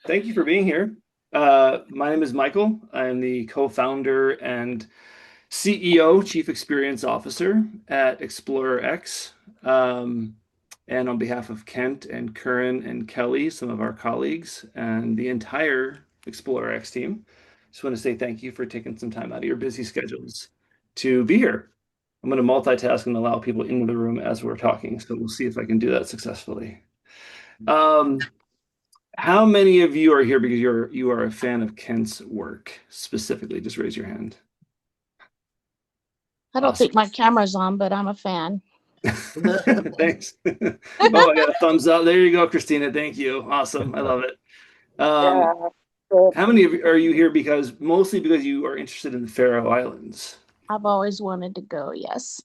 Thank you for being here. My name is Michael. I'm the co-founder and CEO, Chief Experience Officer at ExplorerX. Um, and on behalf of Kent and Curran and Kelly, some of our colleagues, and the entire ExplorerX team, just want to say thank you for taking some time out of your busy schedules to be here. I'm going to multitask and allow people into the room as we're talking, so we'll see if I can do that successfully. Um, how many of you are here because you are a fan of Kent's work specifically? Just raise your hand. I don't Awesome. think my camera's on, but I'm a fan. Thanks. Oh, I got a thumbs up. There you go, Christina. Thank you. Awesome. I love it. Um, Yeah, good. how many of you are you here mostly because you are interested in the Faroe Islands? I've always wanted to go, yes.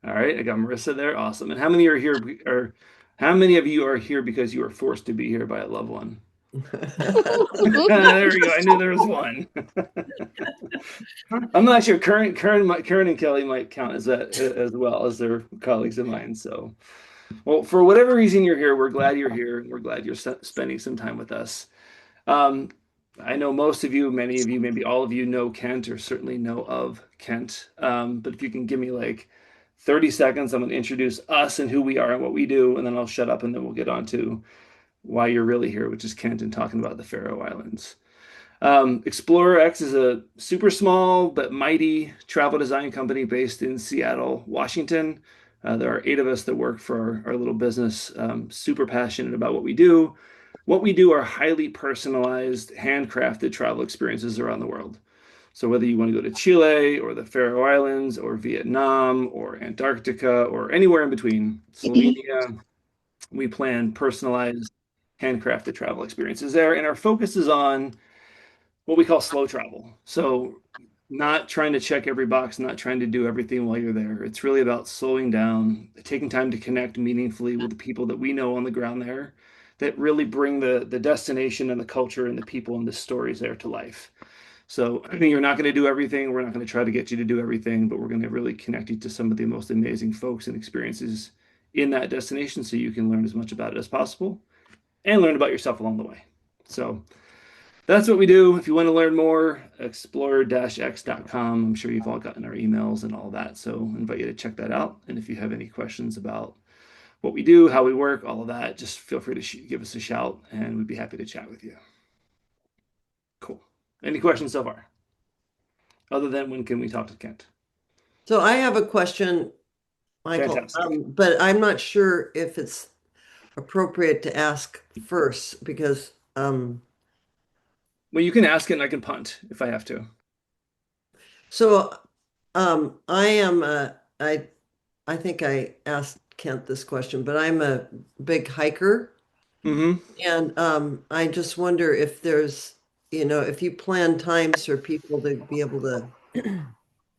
All right, I got Marissa there. Awesome. And how many are here or how many of you are here because you are forced to be here by a loved one? There we go. I knew there was one. I'm not sure. Karen and Kelly might count as that as well as their colleagues of mine. So, well, for whatever reason you're here, we're glad you're here, and we're glad you're spending some time with us. Um, I know most of you, many of you, maybe all of you know Kent or certainly know of Kent. But if you can give me like 30 seconds, I'm going to introduce us and who we are and what we do, and then I'll shut up and then we'll get on to why you're really here, which is Kent and talking about the Faroe Islands. Explorer X is a super small but mighty travel design company based in Seattle, Washington. There are eight of us that work for our little business, super passionate about what we do. What we do are highly personalized, handcrafted travel experiences around the world. So whether you want to go to Chile or the Faroe Islands or Vietnam or Antarctica or anywhere in between, Slovenia, we plan personalized, handcrafted travel experiences there. And our focus is on what we call slow travel. So not trying to check every box, not trying to do everything while you're there. It's really about slowing down, taking time to connect meaningfully with the people that we know on the ground there that really bring the destination and the culture and the people and the stories there to life. So I mean, you're not going to do everything. We're not going to try to get you to do everything, but we're going to really connect you to some of the most amazing folks and experiences in that destination so you can learn as much about it as possible and learn about yourself along the way. So that's what we do. If you want to learn more, explorer-x.com. I'm sure you've all gotten our emails and all that. So I invite you to check that out. And if you have any questions about what we do, how we work, all of that, just feel free to give us a shout and we'd be happy to chat with you. Cool. Any questions so far? Other than when can we talk to Kent? So I have a question, Michael, Fantastic. but I'm not sure if it's appropriate to ask first because Well, you can ask it and I can punt if I have to. so I am I think I asked Kent this question, but I'm a big hiker Mm-hmm. and I just wonder if there's, if you plan times for people to be able to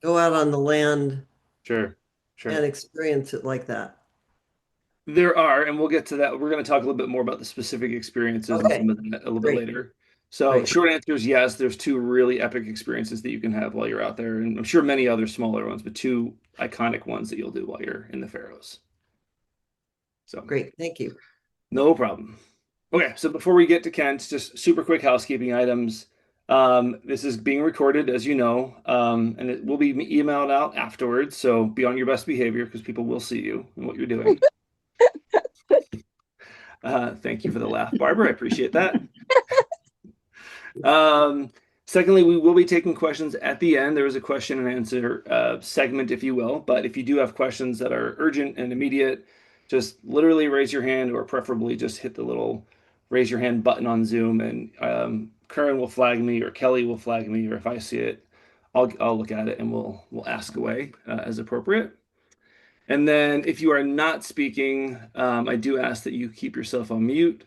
go out on the land Sure. and Sure. experience it like that. There are, and we'll get to that. We're going to talk a little bit more about the specific experiences and Okay, some of that a little bit great, later. So, great. short answer is yes, there's two really epic experiences that you can have while you're out there, and I'm sure many other smaller ones, but two iconic ones that you'll do while you're in the Faroes. So, Great, thank you. no problem. Okay, so before we get to Kent, just super quick housekeeping items. This is being recorded, as you know, and it will be emailed out afterwards. So be on your best behavior because people will see you and what you're doing. Thank you for the laugh, Barbara. I appreciate that. Um, secondly, we will be taking questions at the end. There is a question and answer segment, if you will. But if you do have questions that are urgent and immediate, just literally raise your hand or preferably just hit the little raise your hand button on Zoom and Curran will flag me or Kelly will flag me, or if I see it, I'll look at it and we'll ask away as appropriate. And then if you are not speaking, I do ask that you keep yourself on mute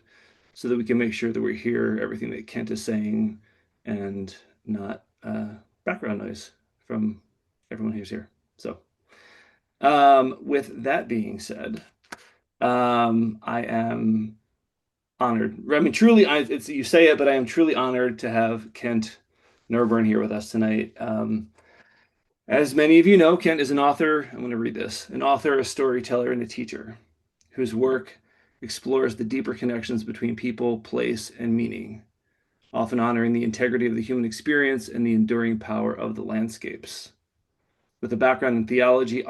so that we can make sure that we hear everything that Kent is saying and not background noise from everyone who's here. So, with that being said, I am honored. I mean, truly, it's you say it, but I am truly honored to have Kent Nerburn here with us tonight. As many of you know, Kent is an author. I'm going to read this: an author, a storyteller, and a teacher whose work explores the deeper connections between people, place, and meaning, often honoring the integrity of the human experience and the enduring power of the landscapes. With a background in theology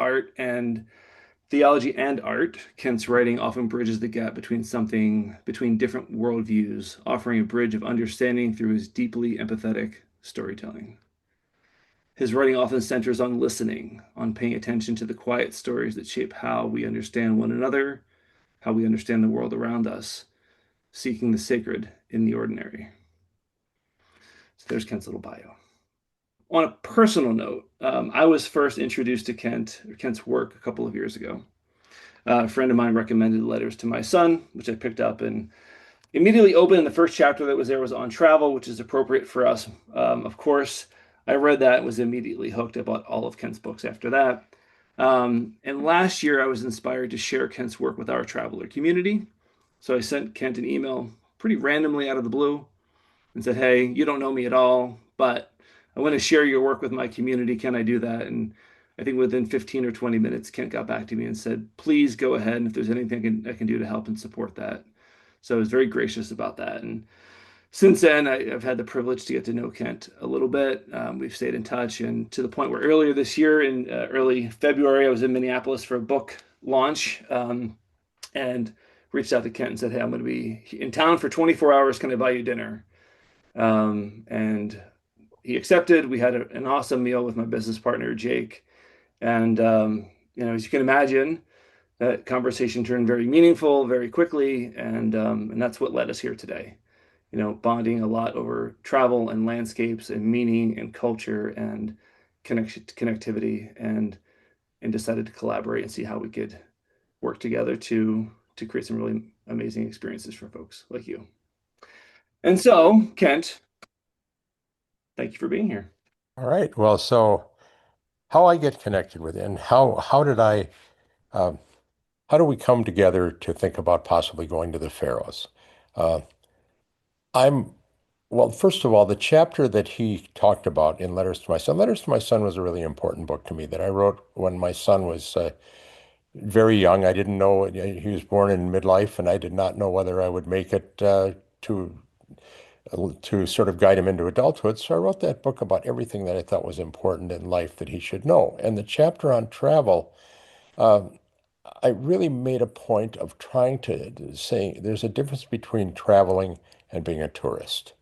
and art, Kent's writing often bridges the gap between different worldviews, offering a bridge of understanding through his deeply empathetic storytelling. His writing often centers on listening, on paying attention to the quiet stories that shape how we understand one another, how we understand the world around us, seeking the sacred in the ordinary. So there's Kent's little bio. On a personal note, I was first introduced to Kent's work a couple of years ago. A friend of mine recommended Letters to My Son, which I picked up and immediately opened. And the first chapter that was there was on travel, which is appropriate for us. Of course, I read that and was immediately hooked. I bought all of Kent's books after that. And last year, I was inspired to share Kent's work with our traveler community. So I sent Kent an email pretty randomly out of the blue and said, "Hey, you don't know me at all, but I want to share your work with my community. Can I do that?" And I think within 15 or 20 minutes, Kent got back to me and said, "Please go ahead. And if there's anything I can do to help and support that." So I was very gracious about that. And since then, I've had the privilege to get to know Kent a little bit. We've stayed in touch, and to the point where earlier this year, in early February, I was in Minneapolis for a book launch, and reached out to Kent and said, "Hey, I'm going to be in town for 24 hours. Can I buy you dinner?" And he accepted. We had an awesome meal with my business partner, Jake. And, as you can imagine, that conversation turned very meaningful very quickly. And that's what led us here today, bonding a lot over travel and landscapes and meaning and culture and connectivity, and decided to collaborate and see how we could work together to create some really amazing experiences for folks like you. And so, Kent, thank you for being here. All right. Well, so how I get connected with it and um, how do we come together to think about possibly going to the Faroes? Uh, I'm well, first of all, the chapter that he talked about in Letters to My Son was a really important book to me that I wrote when my son was very young. I didn't know he was born in midlife, and I did not know whether I would make it to sort of guide him into adulthood. So I wrote that book about everything that I thought was important in life that he should know. And the chapter on travel, uh, I really made a point of trying to say there's a difference between traveling and being a tourist.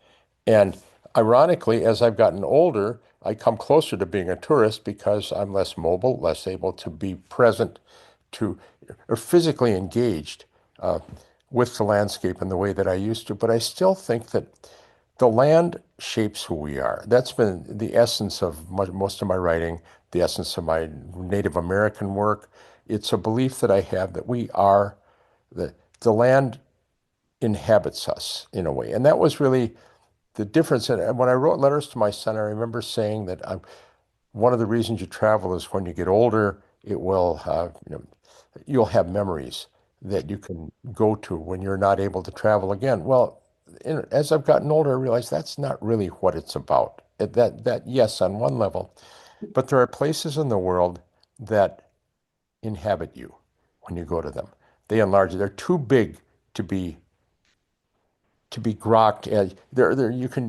And ironically, as I've gotten older, I come closer to being a tourist because I'm less mobile, less able to be present to or physically engaged with the landscape in the way that I used to. But I still think that the land shapes who we are. That's been the essence of most of my writing, the essence of my Native American work. It's a belief that I have that we are, the land inhabits us in a way. And that was really the difference. And when I wrote Letters to My Son, I remember saying that one of the reasons you travel is when you get older, it will, you'll have memories that you can go to when you're not able to travel again. Well, as I've gotten older, I realize that's not really what it's about. That yes, on one level, but there are places in the world that inhabit you when you go to them. They enlarge. They're too big to be grokked.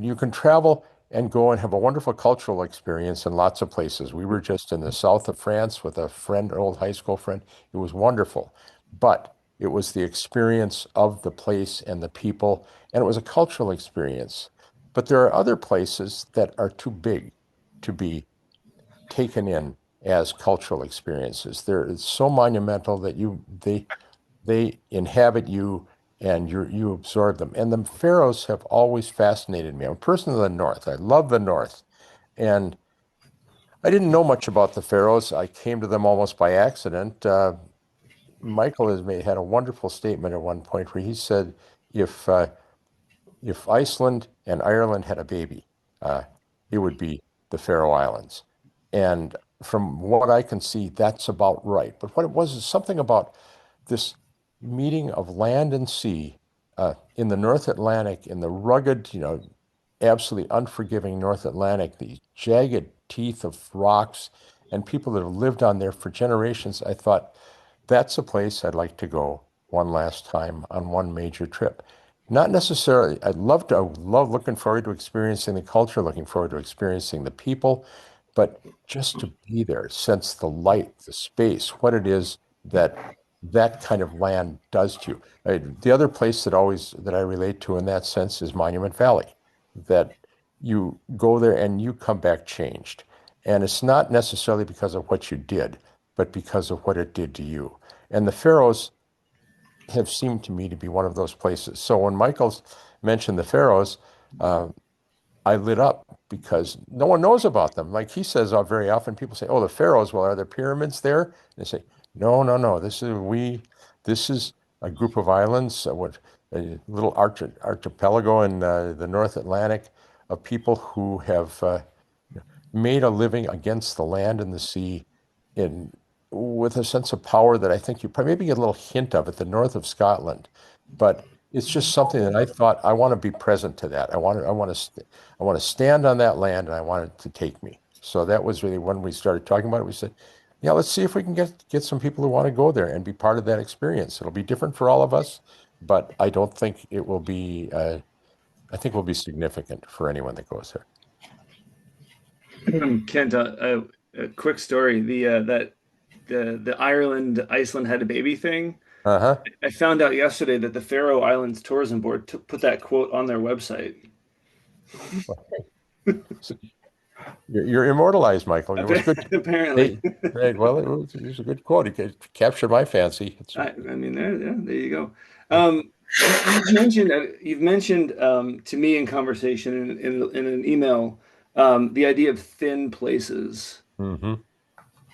You can travel and go and have a wonderful cultural experience in lots of places. We were just in the south of France with a friend, an old high school friend. It was wonderful, but it was the experience of the place and the people, and it was a cultural experience. But there are other places that are too big to be taken in as cultural experiences. They're so monumental that they inhabit you and you absorb them. And the Faroes have always fascinated me. I'm a person of the North. I love the North. And I didn't know much about the Faroes. I came to them almost by accident. Michael had a wonderful statement at one point where he said, if uh, if Iceland and Ireland had a baby, uh, it would be the Faroe Islands. And from what I can see, that's about right. But what it was is something about this meeting of land and sea in the North Atlantic, in the rugged, absolutely unforgiving North Atlantic, the jagged teeth of rocks and people that have lived on there for generations. I thought, that's a place I'd like to go one last time on one major trip. Not necessarily, I love looking forward to experiencing the culture, looking forward to experiencing the people, but just to be there, sense the light, the space, what it is that that kind of land does to you. The other place that I relate to in that sense is Monument Valley, that you go there and you come back changed. And it's not necessarily because of what you did, but because of what it did to you. And the Faroes have seemed to me to be one of those places. So when Michael's mentioned the Faroes, uh, I lit up because no one knows about them. Like he says, very often people say, "Oh, the Faroes. Well, are there pyramids there?" And they say, "No, no, no. This is a group of islands, what a little archipelago in the North Atlantic of people who have made a living against the land and the sea in with a sense of power that I think you probably maybe get a little hint of at the north of Scotland, but it's just something that I thought I want to be present to that. I want to stand on that land and I want it to take me. So that was really when we started talking about it. We said, yeah, let's see if we can get some people who want to go there and be part of that experience. It'll be different for all of us, but I don't think it will be. I think it will be significant for anyone that goes there. Kent, a quick story. The Iceland had a baby thing. Uh-huh. I found out yesterday that the Faroe Islands Tourism Board put that quote on their website. You're immortalized, Michael. It was good. Apparently. Right. Well, it was a good quote. It captured my fancy. I mean, there you go. You've mentioned to me in conversation in an email the idea of thin places. Hmm.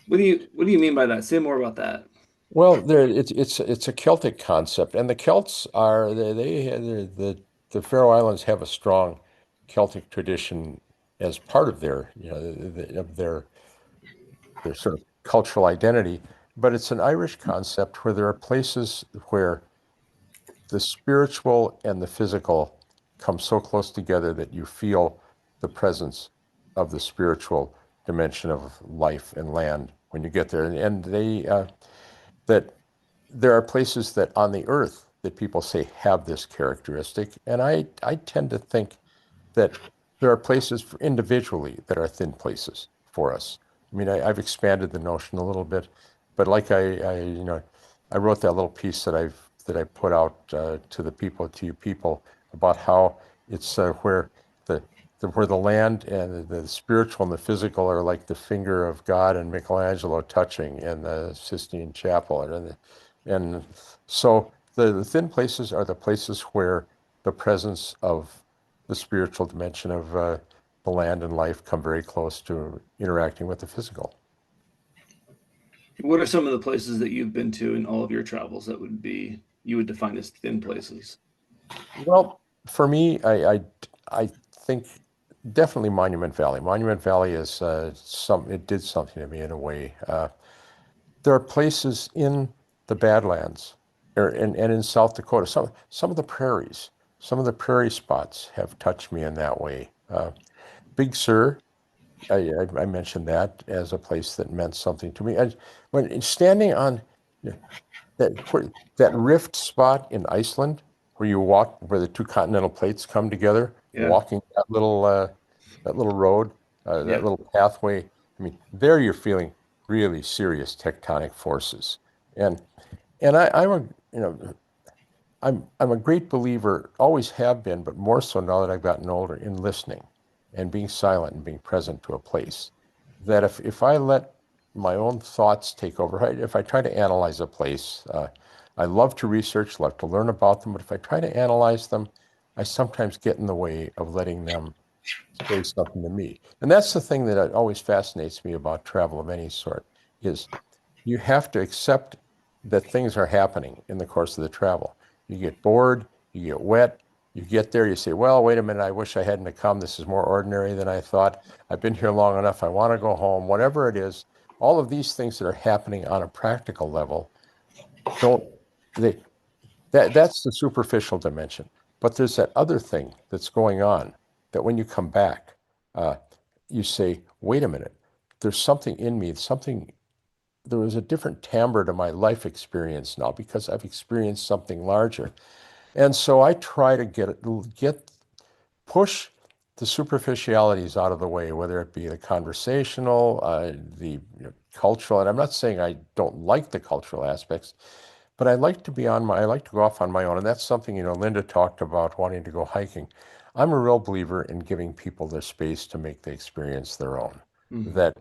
What do you mean by that? Say more about that. Well, it's a Celtic concept, and the Celts are the Faroe Islands have a strong Celtic tradition as part of their sort of cultural identity. But it's an Irish concept where there are places where the spiritual and the physical come so close together that you feel the presence of the spiritual dimension of life and land when you get there. And that there are places that on the earth that people say have this characteristic. And I tend to think that there are places individually that are thin places for us. I mean, I've expanded the notion a little bit, but like I wrote that little piece that I put out to you people about how it's where the land and the spiritual and the physical are like the finger of God and Michelangelo touching in the Sistine Chapel, and so the thin places are the places where the presence of the spiritual dimension of the land and life come very close to interacting with the physical. What are some of the places that you've been to in all of your travels that you would define as thin places? Well, for me, I think definitely Monument Valley. Monument Valley is it did something to me in a way. There are places in the Badlands and in South Dakota, some of the prairies, some of the prairie spots have touched me in that way. Big Sur, I mentioned that as a place that meant something to me. When standing on that rift spot in Iceland, where you walk, where the two continental plates come together, Yeah. walking that little road, that Yeah. little pathway. I mean, there you're feeling really serious tectonic forces, and I'm a I'm a great believer, always have been, but more so now that I've gotten older, in listening and being silent and being present to a place. That if I let my own thoughts take over, if I try to analyze a place, I love to research, love to learn about them, but if I try to analyze them, I sometimes get in the way of letting them say something to me. And that's the thing that always fascinates me about travel of any sort, is you have to accept that things are happening in the course of the travel. You get bored, you get wet, you get there, you say, well, wait a minute, I wish I hadn't have come. This is more ordinary than I thought. I've been here long enough. I want to go home. Whatever it is, all of these things that are happening on a practical level, don't they that's the superficial dimension. But there's that other thing that's going on that when you come back, uh, you say, wait a minute, there's something in me, something there was a different timbre to my life experience now because I've experienced something larger. And so I try to push the superficialities out of the way, whether it be the conversational, the cultural, and I'm not saying I don't like the cultural aspects, but I like to go off on my own. And that's something, Linda talked about wanting to go hiking. I'm a real believer in giving people their space to make the experience their own. Mhm. That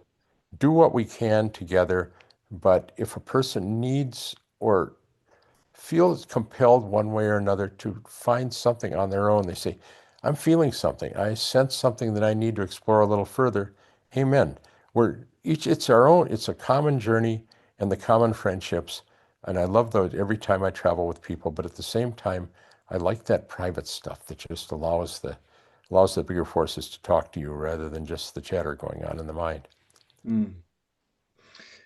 do what we can together, but if a person needs or feels compelled one way or another to find something on their own, they say, I'm feeling something. I sense something that I need to explore a little further. Amen. It's our own, it's a common journey and the common friendships. And I love those every time I travel with people, but at the same time, I like that private stuff that just allows the bigger forces to talk to you rather than just the chatter going on in the mind. Mm.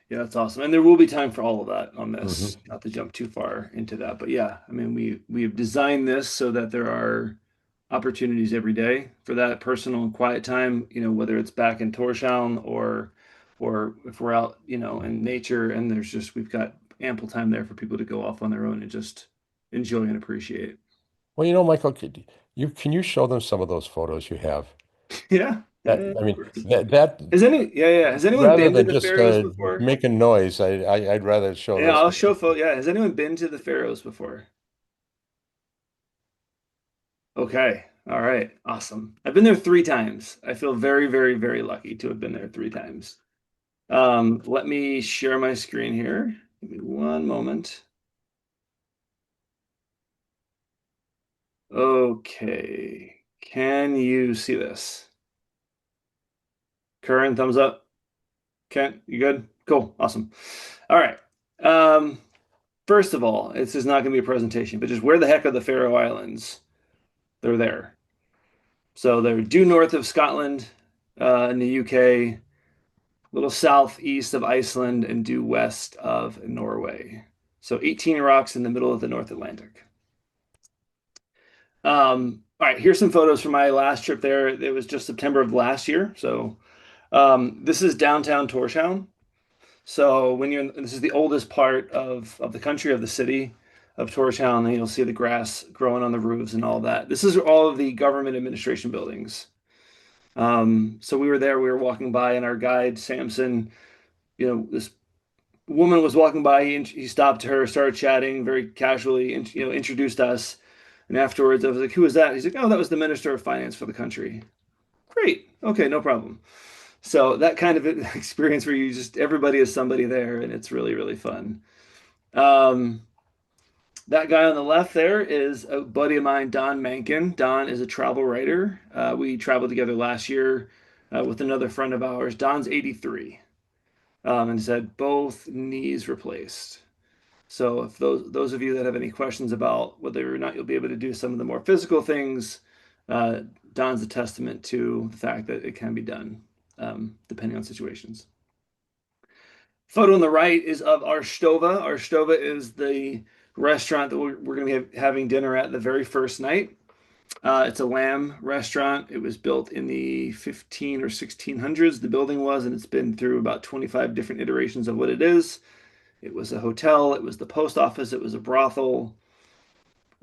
Yeah, that's awesome. And there will be time for all of that on this, Hmm. not to jump too far into that. But yeah, I mean, we have designed this so that there are opportunities every day for that personal and quiet time, whether it's back in Torshavn or if we're out, in nature and we've got ample time there for people to go off on their own and just enjoy and appreciate. Well, Michael, can you show them some of those photos you have? Yeah. That Yeah, I of mean course. that Yeah. Has anyone rather been to than the just Faroes before? making noise, I'd rather show Yeah, those I'll to show people. photo. Yeah, has anyone been to the Faroes before? Okay. All right. Awesome. I've been there 3 times. I feel very, very, very lucky to have been there 3 times. Let me share my screen here. Give me one moment. Okay. Can you see this? Current thumbs up. Kent, you good? Cool. Awesome. All right. Um, First of all, this is not going to be a presentation, but just where the heck are the Faroe Islands? They're there. So they're due north of Scotland, in the UK, a little southeast of Iceland, and due west of Norway. So 18 rocks in the middle of the North Atlantic. All right, here's some photos from my last trip there. It was just September of last year. So this is downtown Tórshavn. So this is the oldest part of the country, of the city of Tórshavn, and you'll see the grass growing on the roofs and all that. This is all of the government administration buildings. So we were there, we were walking by, and our guide, Samson, this woman was walking by. He stopped her, started chatting very casually, and introduced us. And afterwards, I was like, "Who is that?" He's like, "Oh, that was the Minister of Finance for the country." Great. Okay, no problem. So that kind of experience where everybody is somebody there, and it's really, really fun. Um, that guy on the left there is a buddy of mine, Don Mankin. Don is a travel writer. We traveled together last year with another friend of ours. Don's 83, and has had both knees replaced. So if those of you that have any questions about whether or not you'll be able to do some of the more physical things, uh, Don's a testament to the fact that it can be done, depending on situations. Photo on the right is of our Stova. Our Stova is the restaurant that we're going to be having dinner at the very first night. It's a lamb restaurant. It was built in the 15 or 1600s, the building was, and it's been through about 25 different iterations of what it is. It was a hotel, it was the post office, it was a brothel,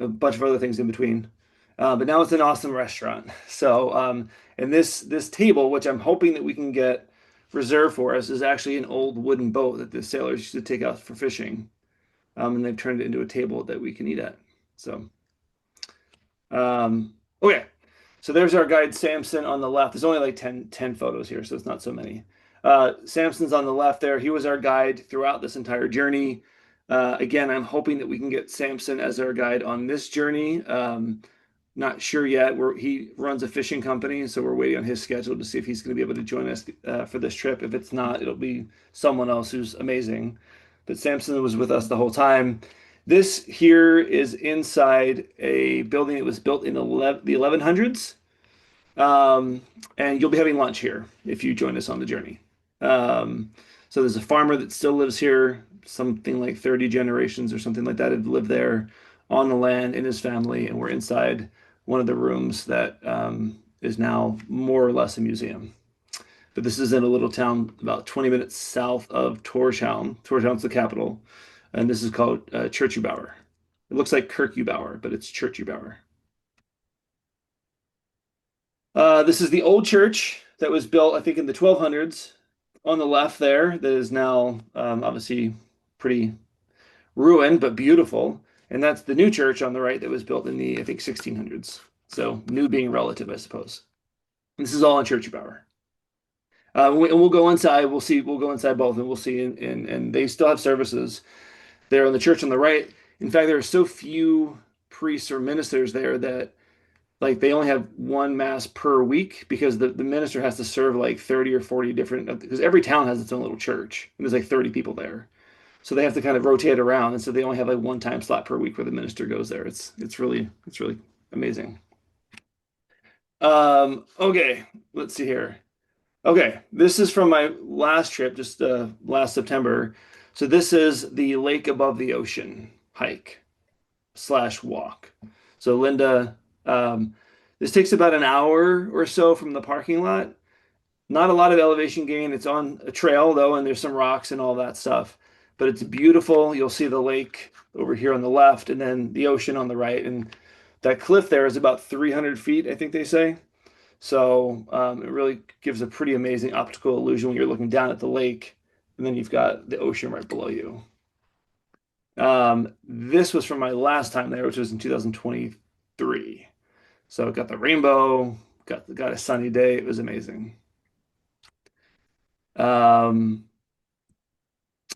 a bunch of other things in between. But now it's an awesome restaurant. So, and this table, which I'm hoping that we can get reserved for us, is actually an old wooden boat that the sailors used to take out for fishing. And they've turned it into a table that we can eat at. So, okay. So there's our guide Samson on the left. There's only like 10 photos here, so it's not so many. Samson's on the left there. He was our guide throughout this entire journey. Again, I'm hoping that we can get Samson as our guide on this journey. Not sure yet. He runs a fishing company, so we're waiting on his schedule to see if he's going to be able to join us for this trip. If it's not, it'll be someone else who's amazing. But Samson was with us the whole time. This here is inside a building that was built in the 1100s. And you'll be having lunch here if you join us on the journey. Um, so there's a farmer that still lives here, something like 30 generations or something like that have lived there on the land in his family, and we're inside one of the rooms that is now more or less a museum. but this is in a little town about 20 minutes south of Tórshavn. Tórshavn's the capital, and this is called Kirkjubauer. It looks like Kirkjubauer, but it's Kirkjubauer. This is the old church that was built, I think, in the 1200s. On the left there, that is now obviously pretty ruined, but beautiful. And that's the new church on the right that was built in the, I think, 1600s. So new being relative, I suppose. And this is all in Kirkjubauer. And we'll go inside. We'll see. We'll go inside both, and we'll see. And they still have services there in the church on the right. In fact, there are so few priests or ministers there that like they only have one mass per week because the minister has to serve like 30 or 40 different because every town has its own little church and there's like 30 people there. So they have to kind of rotate around and so they only have like one time slot per week where the minister goes there. It's really amazing. Okay, let's see here. Okay, this is from my last trip, just last September. So this is the Lake Above the Ocean hike slash walk. So Linda, this takes about an hour or so from the parking lot. Not a lot of elevation gain. It's on a trail though, and there's some rocks and all that stuff. But it's beautiful. You'll see the lake over here on the left, and then the ocean on the right. And that cliff there is about 300 feet, I think they say. So it really gives a pretty amazing optical illusion when you're looking down at the lake, and then you've got the ocean right below you. This was from my last time there, which was in 2023. So got the rainbow, got a sunny day. It was amazing.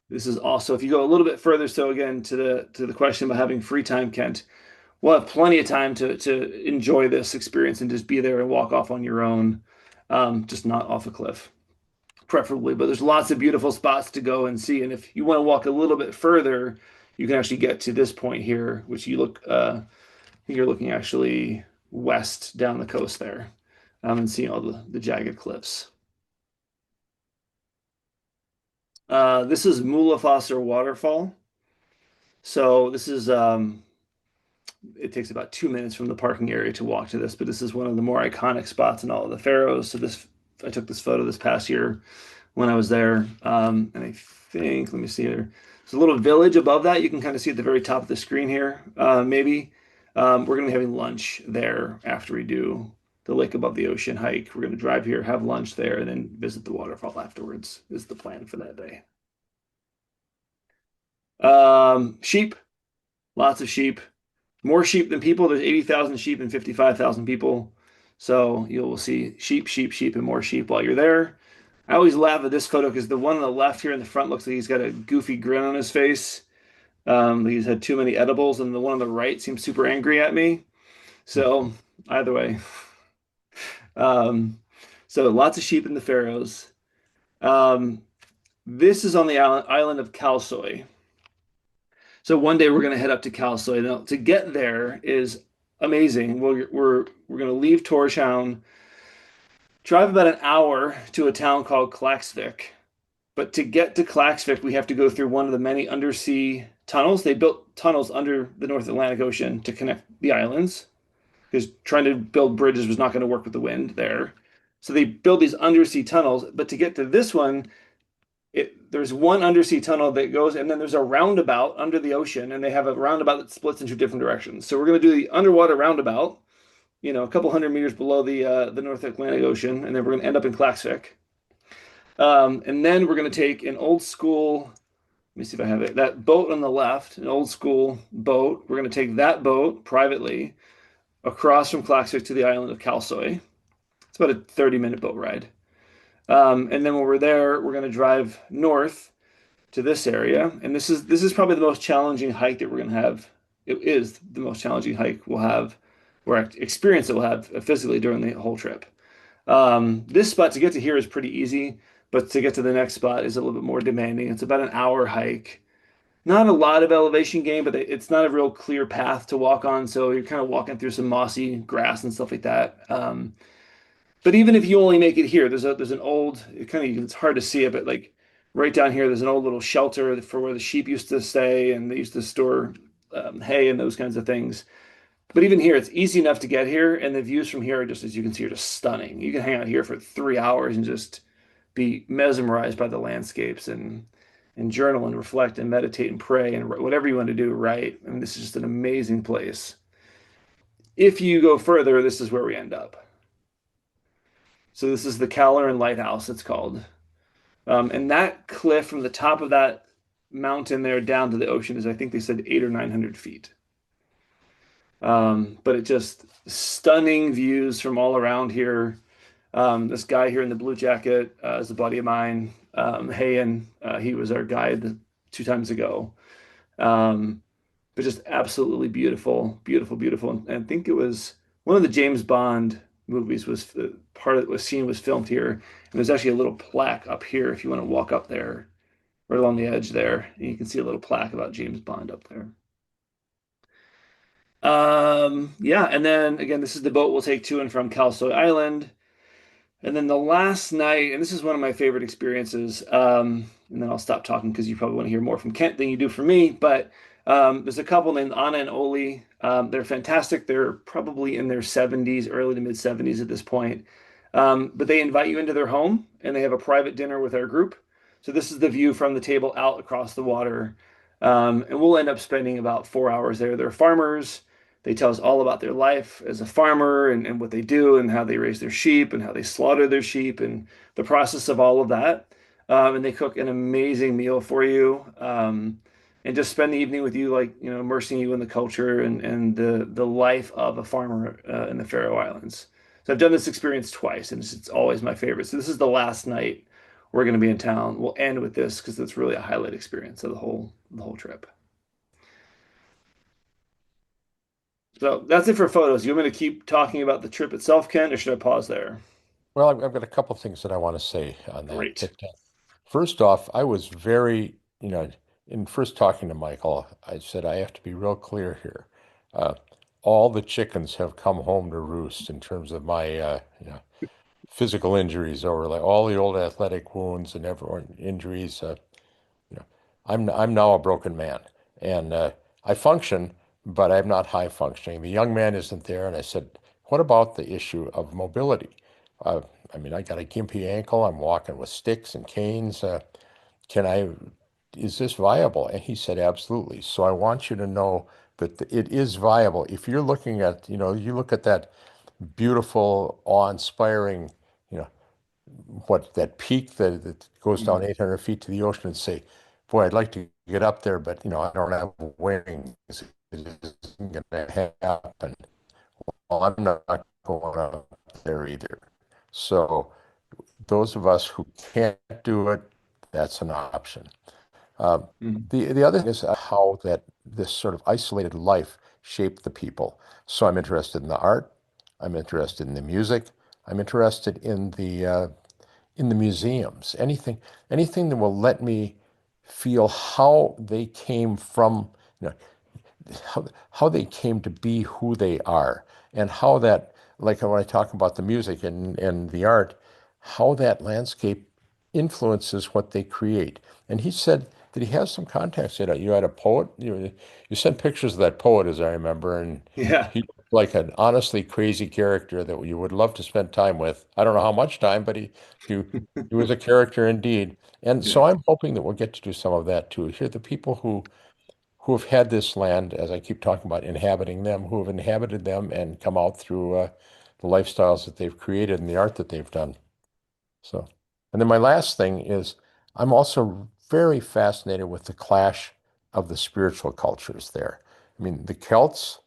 This is also, if you go a little bit further, so again to the question about having free time, Kent, we'll have plenty of time to enjoy this experience and just be there and walk off on your own, just not off a cliff, preferably. But there's lots of beautiful spots to go and see. And if you want to walk a little bit further, you can actually get to this point here, which you look, you're looking actually west down the coast there, and seeing all the jagged cliffs. This is Mulafosser Waterfall. So this is it takes about 2 minutes from the parking area to walk to this, but this is one of the more iconic spots in all of the Faroes. So this I took this photo this past year when I was there. And I think, let me see here. There's a little village above that. You can kind of see at the very top of the screen here, maybe. We're going to be having lunch there after we do the Lake Above the Ocean hike. We're going to drive here, have lunch there, and then visit the waterfall afterwards is the plan for that day. Sheep, lots of sheep. More sheep than people. There's 80,000 sheep and 55,000 people. So you'll see sheep, sheep, sheep, and more sheep while you're there. I always laugh at this photo because the one on the left here in the front looks like he's got a goofy grin on his face. He's had too many edibles, and the one on the right seems super angry at me. So either way. So lots of sheep in the Faroes. This is on the island of Kalsoy. So one day we're going to head up to Kalsoy. Now, to get there is amazing. We're going to leave Tórshavn, drive about an hour to a town called Klaksvik. But to get to Klaksvik, we have to go through one of the many undersea tunnels. They built tunnels under the North Atlantic Ocean to connect the islands because trying to build bridges was not going to work with the wind there. So they build these undersea tunnels. But to get to this one, there's one undersea tunnel that goes, and then there's a roundabout under the ocean, and they have a roundabout that splits into different directions. So we're going to do the underwater roundabout, a couple hundred meters below the North Atlantic Ocean, and then we're going to end up in Klaksvik. And then we're going to take an old school, let me see if I have it, that boat on the left, an old school boat. We're going to take that boat privately across from Klaksvik to the island of Kalsoy. It's about a 30-minute boat ride. And then when we're there, we're going to drive north to this area. And this is probably the most challenging hike that we're going to have. It is the most challenging hike we'll have, or experience that we'll have physically during the whole trip. This spot to get to here is pretty easy, but to get to the next spot is a little bit more demanding. It's about an hour hike. Not a lot of elevation gain, but it's not a real clear path to walk on. So you're kind of walking through some mossy grass and stuff like that. But even if you only make it here, there's an old, it's hard to see it, but like right down here, there's an old little shelter for where the sheep used to stay, and they used to store hay and those kinds of things. But even here, it's easy enough to get here, and the views from here are just, as you can see, are just stunning. You can hang out here for 3 hours and just be mesmerized by the landscapes and journal and reflect and meditate and pray and whatever you want to do, right? I mean, this is just an amazing place. If you go further, this is where we end up. So this is the Calleran Lighthouse, it's called. And that cliff from the top of that mountain there down to the ocean is, I think they said 800 or 900 feet. But it just stunning views from all around here. This guy here in the blue jacket is a buddy of mine, Hayen. He was our guide 2 times ago. Um, but just absolutely beautiful, beautiful, beautiful. And I think it was one of the James Bond movies was part of it was scene was filmed here. And there's actually a little plaque up here if you want to walk up there, right along the edge there. And you can see a little plaque about James Bond up there. Yeah, and then again, this is the boat we'll take to and from Kalsoy Island. And then the last night, and this is one of my favorite experiences, and then I'll stop talking because you probably want to hear more from Kent than you do from me. But there's a couple named Anna and Oli. They're fantastic. They're probably in their 70s, early to mid 70s at this point. But they invite you into their home and they have a private dinner with our group. So this is the view from the table out across the water. And we'll end up spending about 4 hours there. They're farmers. They tell us all about their life as a farmer and what they do and how they raise their sheep and how they slaughter their sheep and the process of all of that. And they cook an amazing meal for you. And just spend the evening with you, like, immersing you in the culture and the life of a farmer in the Faroe Islands. So I've done this experience twice, and it's always my favorite. So this is the last night we're going to be in town. We'll end with this because it's really a highlight experience of the whole trip. So that's it for photos. You want me to keep talking about the trip itself, Ken, or should I pause there? Well, I've got a couple of things that I want to say on that. Great. First off, I was very, in first talking to Michael, I said, I have to be real clear here. Uh, all the chickens have come home to roost in terms of my, physical injuries over like all the old athletic wounds and everyone injuries. You know, I'm now a broken man, and I function, but I'm not high functioning. The young man isn't there, and I said, "What about the issue of mobility? Uh, I mean, I got a gimpy ankle. I'm walking with sticks and canes. Can I? Is this viable?" And he said, "Absolutely." So I want you to know that it is viable. If you're looking at, you look at that beautiful, awe-inspiring, you know, what that peak that goes down Mhm. 800 feet to the ocean and say, boy, I'd like to get up there, but I don't have wings. It isn't going to happen. Well, I'm not going up there either. So those of us who can't do it, that's an option. Uh, Mhm. the other thing is how that this sort of isolated life shaped the people. So I'm interested in the art. I'm interested in the music. I'm interested in the museums, anything that will let me feel how they came from, you know, how they came to be who they are, and how that, like when I talk about the music and the art, how that landscape influences what they create. And he said that he has some contacts. You had a poet, you sent pictures of that poet, as I remember, and Yeah. he looked like an honestly crazy character that you would love to spend time with. I don't know how much time, but he, he was a character indeed. And Yeah. so I'm hoping that we'll get to do some of that too. Here, the people who have had this land, as I keep talking about inhabiting them, who have inhabited them and come out through the lifestyles that they've created and the art that they've done. So, and then my last thing is I'm also very fascinated with the clash of the spiritual cultures there. I mean, the Celts,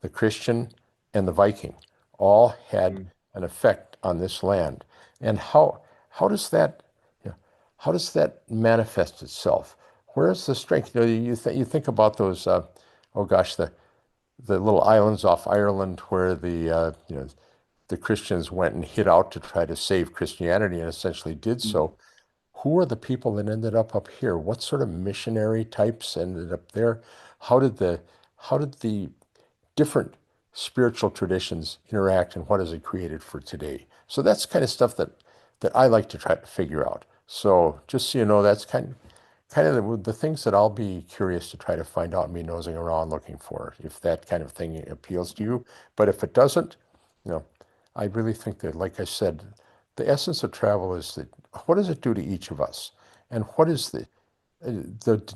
the Christian, and the Viking all had Mhm. an effect on this land. And how does that how does that manifest itself? Where's the strength? You think about those oh gosh, the little islands off Ireland where the Christians went and hid out to try to save Christianity and essentially did so. Who are the people that ended up here? What sort of missionary types ended up there? How did the different spiritual traditions interact and what has it created for today? So that's kind of stuff that I like to try to figure out. So just so you know, that's kind of the things that I'll be curious to try to find out and be nosing around looking for, if that kind of thing appeals to you. But if it doesn't, you know, I really think that, like I said, the essence of travel is that what does it do to each of us? And what is the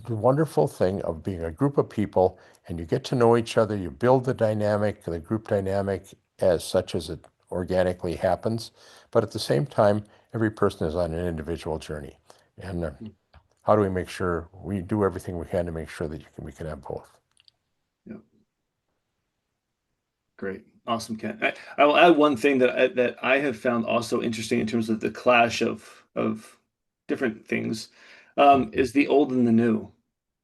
wonderful thing of being a group of people and you get to know each other, you build the dynamic, the group dynamic as such as it organically happens. But at the same time, every person is on an individual journey. And how do we make sure we do everything we can to make sure that we can have both? Yeah. Great. Awesome, Kent. I will add one thing that I have found also interesting in terms of the clash of different things, is the old and the new.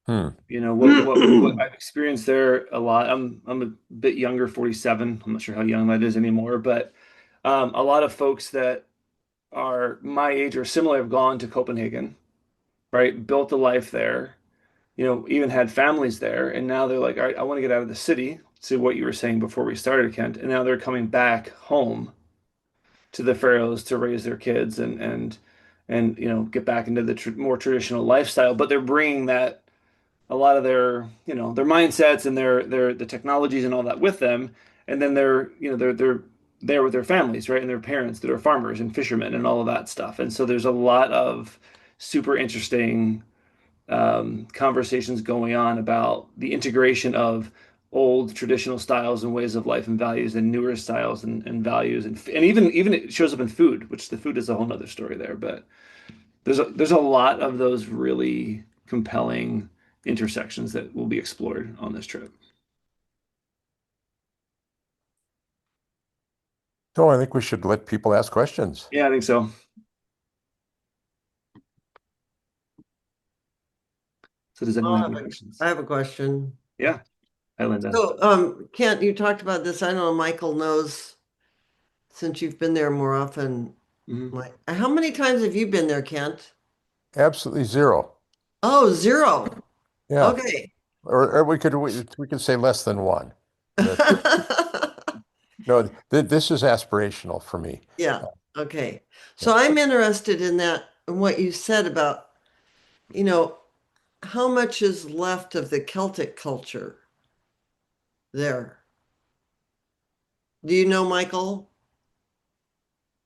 Hmm. You know, what I've experienced there a lot. I'm a bit younger, 47. I'm not sure how young that is anymore, but a lot of folks that are my age or similar have gone to Copenhagen, right? Built a life there, you know, even had families there, and now they're like, all right, I want to get out of the city, to what you were saying before we started, Kent, and now they're coming back home to the Faroes to raise their kids and you know, get back into the more traditional lifestyle, but they're bringing that a lot of their, you know, their mindsets and their the technologies and all that with them, and then they're, you know, they're there with their families, right, and their parents that are farmers and fishermen and all of that stuff, and so there's a lot of super interesting conversations going on about the integration of old traditional styles and ways of life and values and newer styles and values and even it shows up in food, which the food is a whole nother story there. But there's a lot of those really compelling intersections that will be explored on this trip. So I think we should let people ask questions. Yeah, I think so. So does anyone have any questions? I have a question. Yeah. Hi, Linda. So, Kent, you talked about this. I know Michael knows since you've been there more often. Mhm. Like, how many times have you been there, Kent? Absolutely zero. Oh, zero. Yeah. Okay. Or we could say less than one. That no, this is aspirational for me. Yeah. Okay. Yeah. So I'm interested in that, in what you said about, you know, how much is left of the Celtic culture there? Do you know, Michael?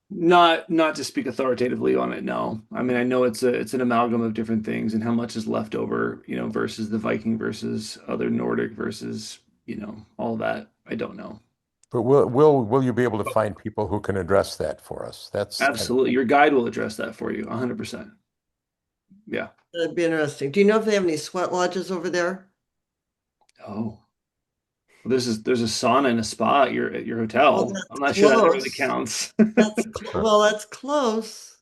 Not to speak authoritatively on it, no. I mean, I know it's an amalgam of different things and how much is left over, you know, versus the Viking versus other Nordic versus, you know, all that. I don't know. But will you be able to find people who can address that for us? That's kind of Absolutely. Your guide will address that for you, 100%. Yeah. That'd be interesting. Do you know if they have any sweat lodges over there? Oh. Well, there's a sauna and a spa at your Well, hotel. I'm that's not sure that really close. counts. Well, that's close.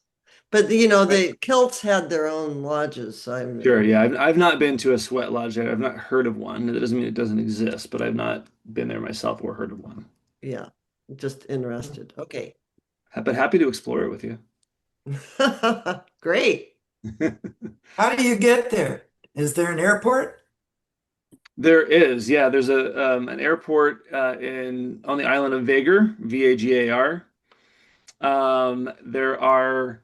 But you know, Right. the Celts had their own lodges. So Sure, I'm, yeah. I've not been to a sweat lodge yet. I've not heard of one. That doesn't mean it doesn't exist, but I've not been there myself or heard of one. yeah, just interested. Okay. But happy to explore it with you. Great. How do you get there? Is there an airport? There is, yeah. There's a an airport in on the island of Vagar, Vagar. There are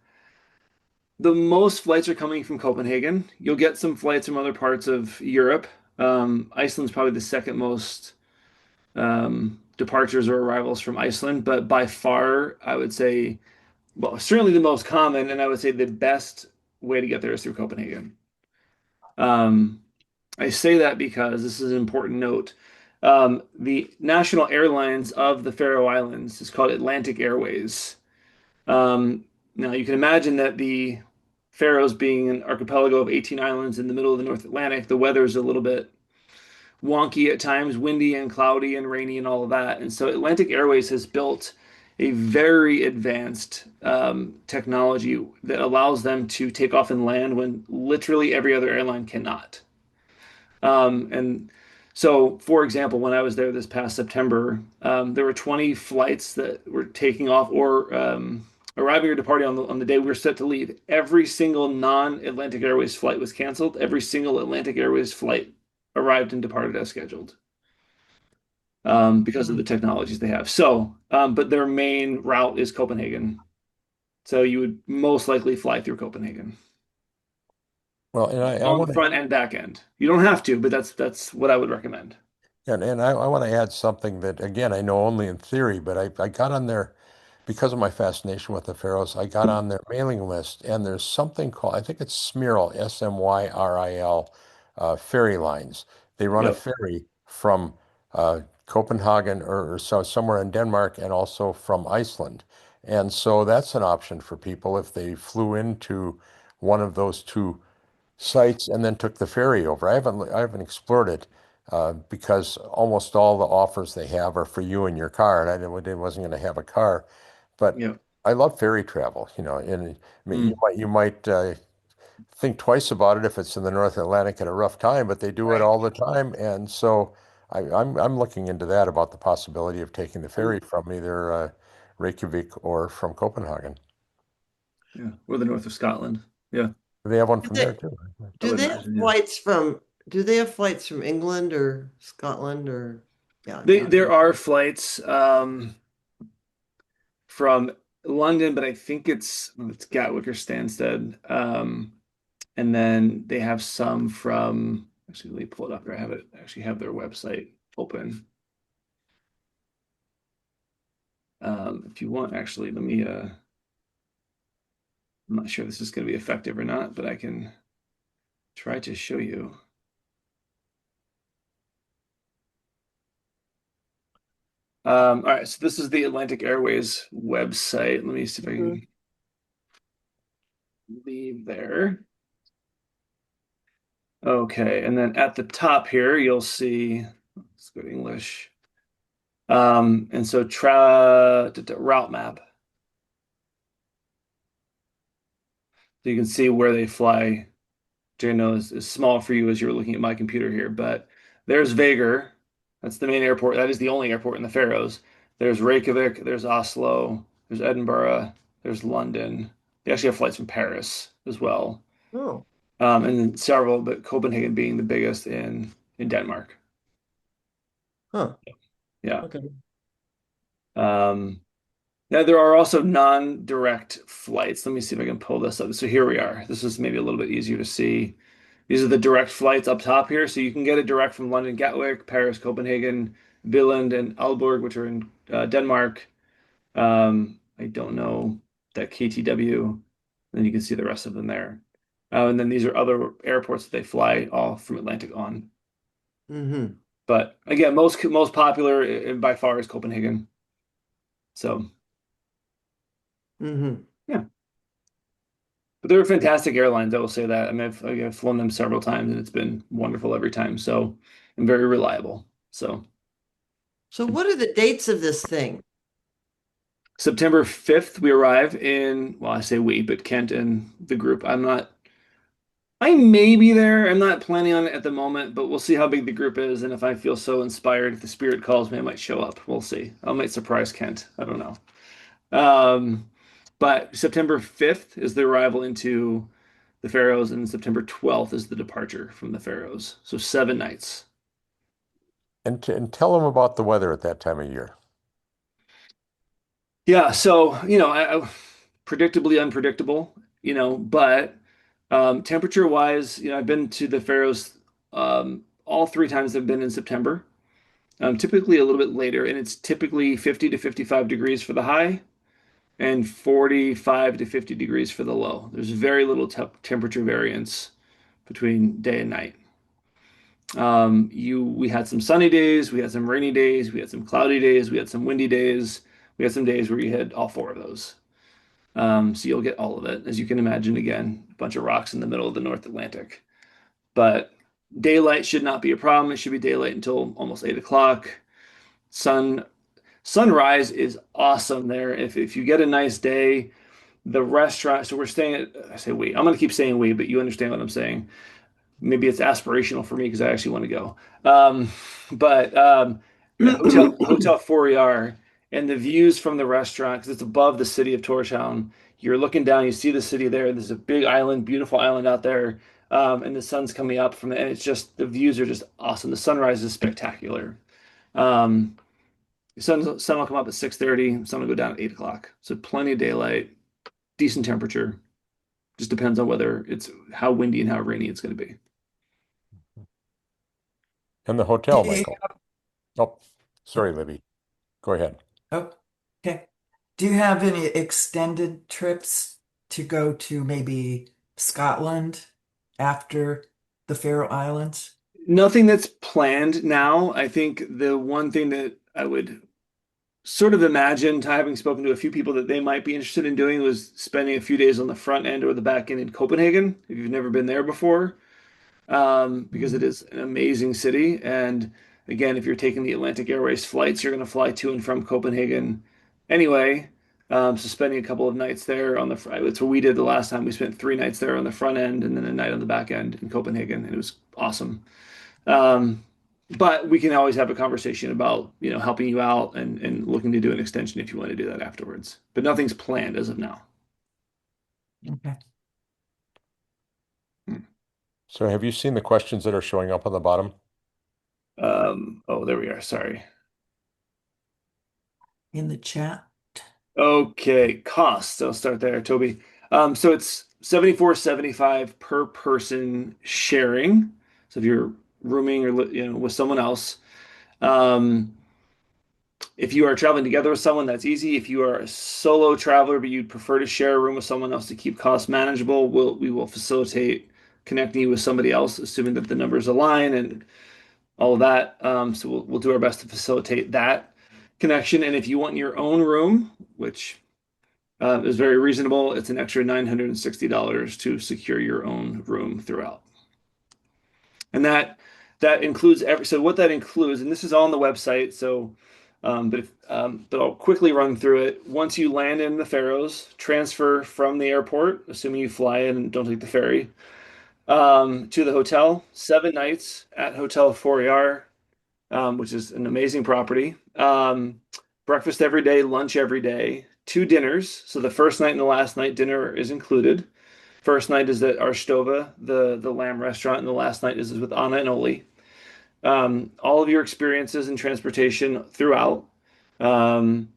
the most flights are coming from Copenhagen. You'll get some flights from other parts of Europe. Iceland's probably the second most departures or arrivals from Iceland, but by far, I would say, well, certainly the most common, and I would say the best way to get there is through Copenhagen. Um, I say that because this is an important note. The national airlines of the Faroe Islands is called Atlantic Airways. Now, you can imagine that the Faroes being an archipelago of 18 islands in the middle of the North Atlantic, the weather is a little bit wonky at times, windy and cloudy and rainy and all of that. And so Atlantic Airways has built a very advanced technology that allows them to take off and land when literally every other airline cannot. And so, for example, when I was there this past September, there were 20 flights that were taking off or arriving or departing on the day we were set to leave. Every single non-Atlantic Airways flight was canceled. Every single Atlantic Airways flight arrived and departed as scheduled because of the technologies they have. So, but their main route is Copenhagen. So you would most likely fly through Copenhagen well, and I on want the to front and back end. You don't have to, but that's what I would recommend. and I want to add something that again I know only in theory, but I got on because of my fascination with the Faroes, I got on their mailing list, and there's something called, I think it's Smyril, Smyril, ferry lines. They run a Yep. ferry from Copenhagen or so somewhere in Denmark and also from Iceland. And so that's an option for people if they flew into one of those two sites and then took the ferry over. I haven't explored it because almost all the offers they have are for you and your car, and I wasn't going to have a car. But Yep. I love ferry travel, and I mean, you Mm. might you might think twice about it if it's in the North Atlantic at a rough time, but they do it Right. all the time, and so I'm looking into that about the possibility of taking the ferry from either Reykjavik or from Copenhagen. Yeah. Or the north of Scotland. Yeah, They have one Do from they, there too. I do would they have imagine. Yeah. flights from, do they have flights from England or Scotland or, yeah, There are flights from London, but I think it's Gatwick or Stansted. And then they have some from, actually, let me pull it up here. I actually have their website open. If you want, actually, let me, I'm not sure this is going to be effective or not, but I can try to show you. All right, so this is the Atlantic Airways website. Let me see if I Mhm. can leave there. Okay, and then at the top here, you'll see, let's go to English. And so route map. So you can see where they fly. Which I know is small for you as you're looking at my computer here, but there's Vagar. That's the main airport. That is the only airport in the Faroes. There's Reykjavik, there's Oslo, there's Edinburgh, there's London. They actually have flights from Paris as well. Oh, And then several, but Copenhagen being the biggest in Denmark. huh, Yeah. okay. Um, Now there are also non-direct flights. Let me see if I can pull this up. So here we are. This is maybe a little bit easier to see. These are the direct flights up top here. So you can get it direct from London Gatwick, Paris, Copenhagen, Billund, and Aalborg, which are in Denmark. I don't know that KTW. Then you can see the rest of them there. And then these are other airports that they fly all from Atlantic on. Mm-hmm. But again, most popular by far is Copenhagen. So Mm-hmm. yeah. But they're fantastic airlines, I will say that. I mean, I've flown them several times and it's been wonderful every time. So, and very reliable. So, So what are the dates of this thing? September 5th, we arrive in, well, I say we, but Kent and the group. I may be there. I'm not planning on it at the moment, but we'll see how big the group is. And if I feel so inspired, if the spirit calls me, I might show up. We'll see. I might surprise Kent. I don't know. Um, but September 5th is the arrival into the Faroes, and September 12th is the departure from the Faroes. So 7 nights. And tell them about the weather at that time of year. Yeah, so predictably unpredictable, but temperature wise, I've been to the Faroes all 3 times I've been in September. Typically a little bit later, and it's typically 50 to 55 degrees for the high and 45 to 50 degrees for the low. There's very little temperature variance between day and night. We had some sunny days, we had some rainy days, we had some cloudy days, we had some windy days, we had some days where you had all four of those. So you'll get all of it, as you can imagine. Again, a bunch of rocks in the middle of the North Atlantic. But daylight should not be a problem. It should be daylight until almost 8 o'clock. Sun Sunrise is awesome there. If you get a nice day, the restaurant. So we're staying at. I say we. I'm gonna keep saying we, but you understand what I'm saying. Maybe it's aspirational for me because I actually want to go. But Hotel Fourier and the views from the restaurant because it's above the city of Tórshavn. You're looking down, you see the city there. There's a big island, beautiful island out there, and the sun's coming up from it. And it's just the views are just awesome. The sunrise is spectacular. Um, sun will come up at 6:30. Sun will go down at 8 o'clock. So plenty of daylight, decent temperature. Just depends on whether it's how windy and how rainy it's going to be. And the hotel, Michael. Oh, sorry, Libby. Go ahead. Okay. Do you have any extended trips to go to maybe Scotland after the Faroe Islands? Nothing that's planned now. I think the one thing that I would sort of imagined, having spoken to a few people that they might be interested in doing, was spending a few days on the front end or the back end in Copenhagen, if you've never been there before, because it Mhm. is an amazing city. And again, if you're taking the Atlantic Airways flights, you're going to fly to and from Copenhagen anyway. So spending a couple of nights there on the front, it's what we did the last time. We spent 3 nights there on the front end and then a night on the back end in Copenhagen, and it was awesome. Um, but we can always have a conversation about, helping you out and looking to do an extension if you want to do that afterwards. But nothing's planned as of now. Okay. Hmm. So have you seen the questions that are showing up on the bottom? Oh, there we are. Sorry. In the chat. Okay, cost. I'll start there, Toby. So it's 74.75 per person sharing. So if you're rooming or with someone else. Um, If you are traveling together with someone, that's easy. If you are a solo traveler, but you'd prefer to share a room with someone else to keep costs manageable, we will facilitate connecting you with somebody else, assuming that the numbers align and all of that. So we'll do our best to facilitate that connection. And if you want your own room, which is very reasonable, it's an extra $960 to secure your own room throughout. And that includes so what that includes, and this is all on the website. So, but I'll quickly run through it. Once you land in the Faroes, transfer from the airport, assuming you fly in and don't take the ferry, to the hotel. 7 nights at Hotel Fourier, which is an amazing property. Breakfast every day, lunch every day, 2 dinners. So the first night and the last night dinner is included. First night is at Arstova, the lamb restaurant, and the last night is with Anna and Oli. All of your experiences in transportation throughout. Um,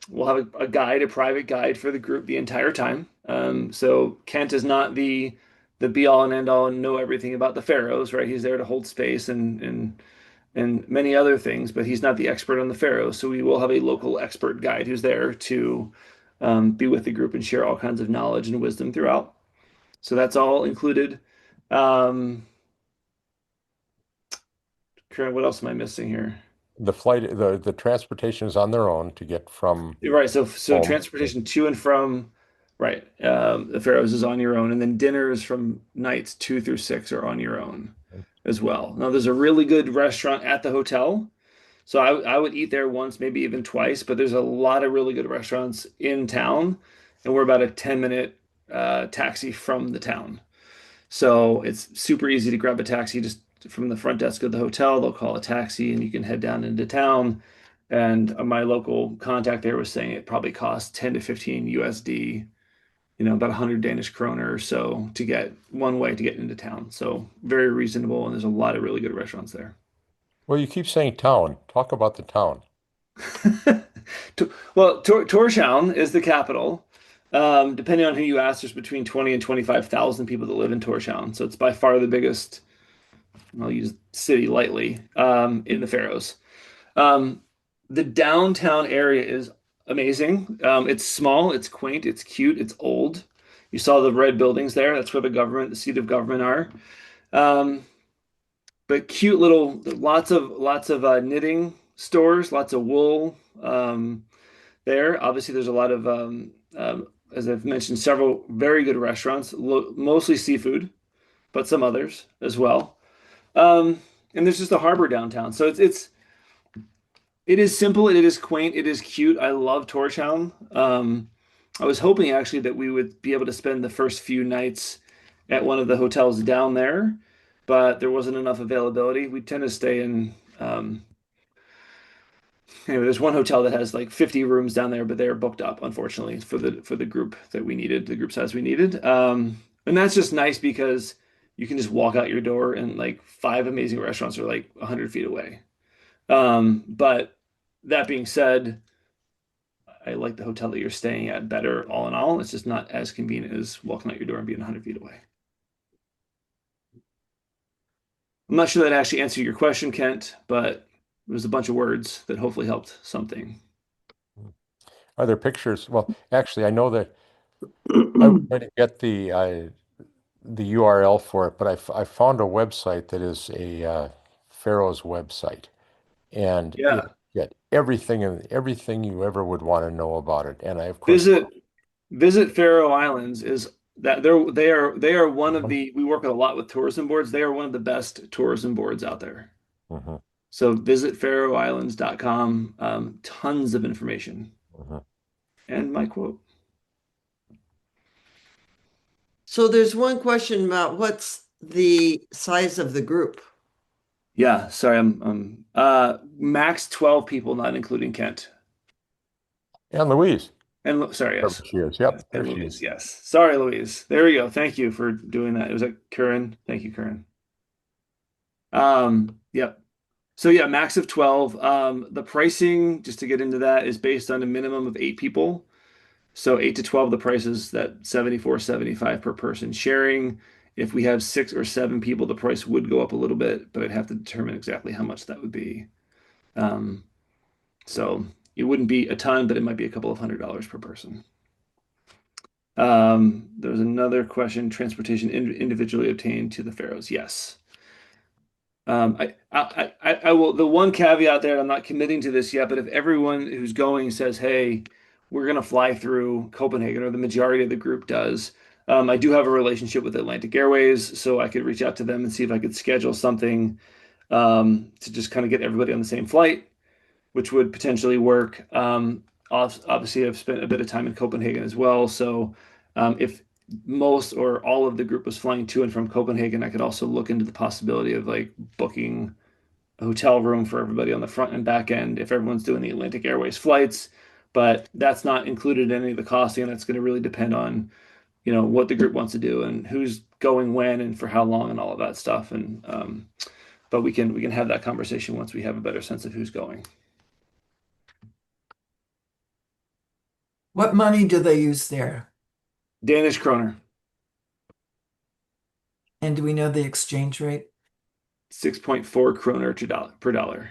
we'll have a guide, a private guide for the group the entire time. So Kent is not the be all and end all and know everything about the Faroes, right? He's there to hold space and many other things, but he's not the expert on the Faroes. So we will have a local expert guide who's there to be with the group and share all kinds of knowledge and wisdom throughout. So that's all included. Um, Karen, what else am I missing here? The flight, the transportation is on their own to get from Right. So home. transportation to and from, right. The Faroes is on your own, and then dinners from nights 2 through 6 are on your own as well. Now, there's a really good restaurant at the hotel. So I would eat there once, maybe even twice, but there's a lot of really good restaurants in town, and we're about a 10-minute taxi from the town. So it's super easy to grab a taxi just from the front desk of the hotel. They'll call a taxi and you can head down into town. And my local contact there was saying it probably costs 10 to 15 USD, about 100 Danish kroner or so to get one way to get into town. So very reasonable. And there's a lot of really good restaurants there. Well, you keep saying town. Talk about the town. Well, Torshavn is the capital. Depending on who you ask, there's between 20 and 25,000 people that live in Torshavn. So it's by far the biggest, I'll use city lightly, in the Faroes. Um, the downtown area is amazing. It's small, it's quaint, it's cute, it's old. You saw the red buildings there. That's where the seat of government are. Um, but cute little, lots of knitting stores, lots of wool there. Obviously, there's a lot of, as I've mentioned, several very good restaurants, mostly seafood, but some others as well. Um, and there's just a harbor downtown, so it is simple, it is quaint, it is cute. I love Torchtown. I was hoping actually that we would be able to spend the first few nights at one of the hotels down there, but there wasn't enough availability. We tend to stay in. Anyway, there's one hotel that has like 50 rooms down there, but they're booked up, unfortunately, for the group that we needed, the group size we needed. And that's just nice because you can just walk out your door and like 5 amazing restaurants are like 100 feet away. But that being said, I like the hotel that you're staying at better all in all. It's just not as convenient as walking out your door and being 100 feet away. I'm not sure that actually answered your question, Kent, but it was a bunch of words that hopefully helped something. Are there pictures? Well, actually, I know that I was trying to get the URL for it, but I found a website that is a Faroes website, and it Yeah. get everything and everything you ever would want to know about it. And I, of course, Visit Visit Faroe Islands is that they are one of the we work a lot with tourism boards. They are one of the best tourism boards out there. Mhm, So visit faroeislands.com. Tons of information. mhm. And my quote. So there's one question about what's the size of the group? Yeah, sorry, I'm max 12 people, not including Kent. And Louise, Sorry, wherever yes. she is. Yes, Yep, there and she Louise, is. yes. Sorry, Louise. There we go. Thank you for doing that. Was that Curran? Thank you, Curran. Yep. So yeah, max of 12. The pricing, just to get into that, is based on a minimum of 8 people. So 8 to 12, the price is that 74.75 per person. Sharing, if we have 6 or 7 people, the price would go up a little bit, but I'd have to determine exactly how much that would be. Um, so it wouldn't be a ton, but it might be a couple of $100s per person. There's another question, transportation individually obtained to the Faroes. Yes. I will. The one caveat there, I'm not committing to this yet, but if everyone who's going says, "Hey, we're going to fly through Copenhagen," or the majority of the group does, I do have a relationship with Atlantic Airways, so I could reach out to them and see if I could schedule something to just kind of get everybody on the same flight, which would potentially work. Obviously, I've spent a bit of time in Copenhagen as well, so if most or all of the group was flying to and from Copenhagen, I could also look into the possibility of like booking a hotel room for everybody on the front and back end if everyone's doing the Atlantic Airways flights. But that's not included in any of the costing, and that's going to really depend on, what the group wants to do and who's going when and for how long and all of that stuff. And but we can have that conversation once we have a better sense of who's going. What money do they use there? Danish kroner, And do we know the exchange rate? 6.4 kroner per dollar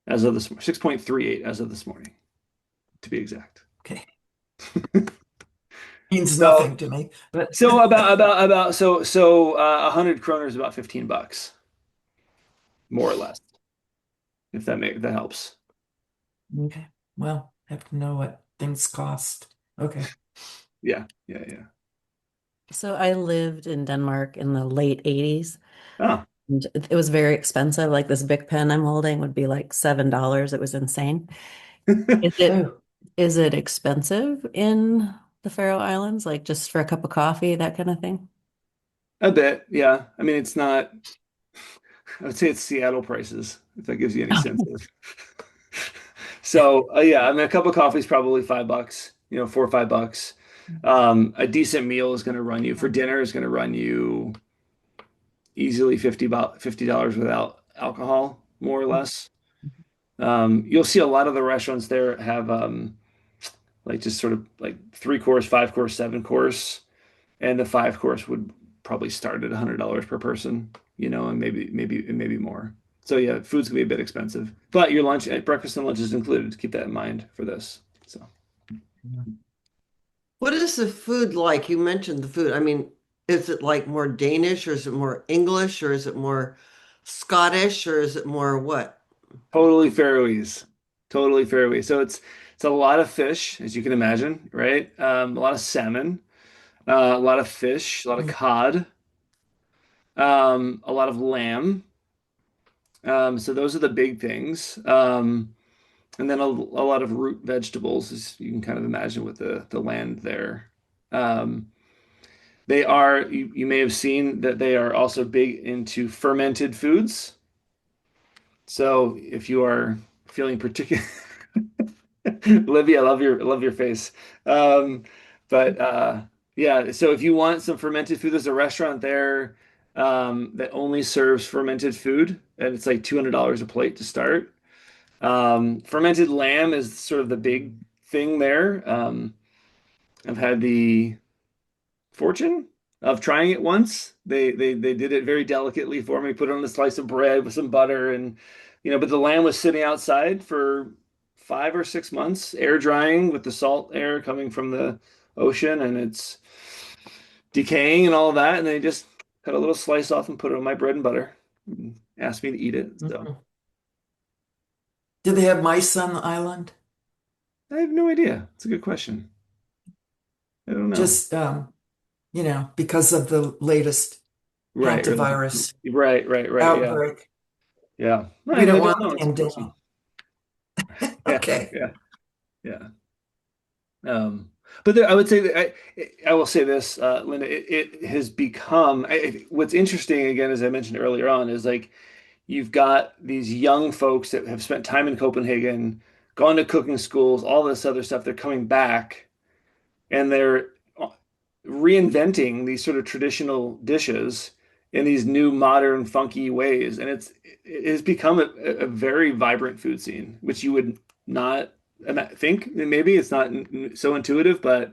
as of this 6.38 as of this morning, to be exact. Okay. Means So nothing to me, but so about so 100 kroner is about $15, more or less, if that helps. okay. Well, have to know what things cost. Okay. Yeah, yeah, yeah. So I lived in Denmark in the late 80s, Oh, and it was very expensive. Like this big pen I'm holding would be like $7. It was insane. Is it Oh, is it expensive in the Faroe Islands, like just for a cup of coffee, that kind of thing? a bit, yeah. I mean, it's not. I would say it's Seattle prices, if that gives you any sense of. So yeah, I mean, a cup of coffee is probably $5, $4 or $5. A decent meal is going to run you for dinner is going to run you easily $50 without alcohol, more or less. You'll see a lot of the restaurants there have like just sort of like 3 course, 5 course, 7 course, and the 5 course would probably start at $100 per person, and maybe more. So yeah, food's gonna be a bit expensive, but your lunch, breakfast and lunch is included. Keep that in mind for this. So What is the food like? You mentioned the food. I mean, is it like more Danish or is it more English or is it more Scottish or is it more what? totally Faroese, totally Faroese. So it's a lot of fish, as you can imagine, right? A lot of salmon, a lot of fish, a lot of cod, a lot of lamb. So those are the big things. And then a lot of root vegetables, as you can kind of imagine with the land there. Um, you may have seen that they are also big into fermented foods. So if you are feeling particular, Olivia, I love your face. Um, but yeah, so if you want some fermented food, there's a restaurant there that only serves fermented food, and it's like $200 a plate to start. Fermented lamb is sort of the big thing there. I've had the fortune of trying it once. They did it very delicately for me, put it on a slice of bread with some butter and but the lamb was sitting outside for 5 or 6 months air drying with the salt air coming from the ocean, and it's decaying and all of that. And they just cut a little slice off and put it on my bread and butter and asked me to eat it. So Mhm. Do they have mice on the island? I have no idea. It's a good question. I don't know. Just because of the latest Right, or hantavirus right. Yeah, outbreak. yeah. We I don't don't want know. a It's a good question. pandemic. Yeah, Okay. yeah, yeah. But I would say that I will say this, Linda, it has become what's interesting again, as I mentioned earlier on, is like you've got these young folks that have spent time in Copenhagen, gone to cooking schools, all this other stuff. They're coming back and they're reinventing these sort of traditional dishes in these new modern funky ways, and it has become a very vibrant food scene, which you would not think. Maybe it's not so intuitive, but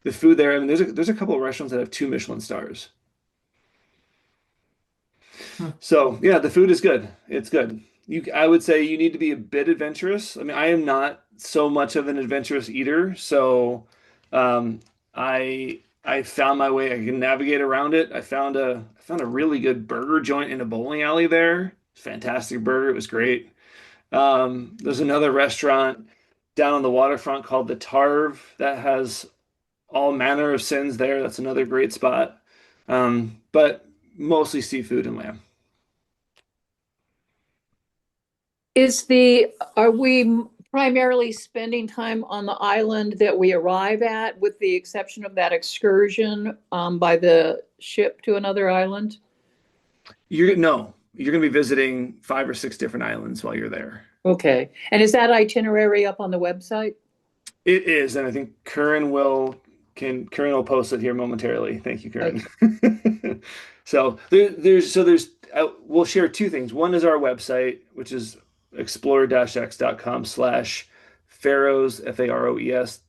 the food there, I mean, there's a couple of restaurants that have 2 Michelin stars. Hmm. So yeah, the food is good. It's good. I would say you need to be a bit adventurous. I mean, I am not so much of an adventurous eater, so um, I found my way. I can navigate around it. I found a really good burger joint in a bowling alley there. Fantastic burger. It was great. There's another restaurant down on the waterfront called the Tarv that has all manner of sins there. That's another great spot. But mostly seafood and lamb. Are we primarily spending time on the island that we arrive at, with the exception of that excursion by the ship to another island? You're going to be visiting 5 or 6 different islands while you're there. Okay. And is that itinerary up on the website? It is, and I think Curran will post it here momentarily. Thank you, Curran. Okay. We'll share two things. One is our website, which is explore-x.com/Faroes Faroes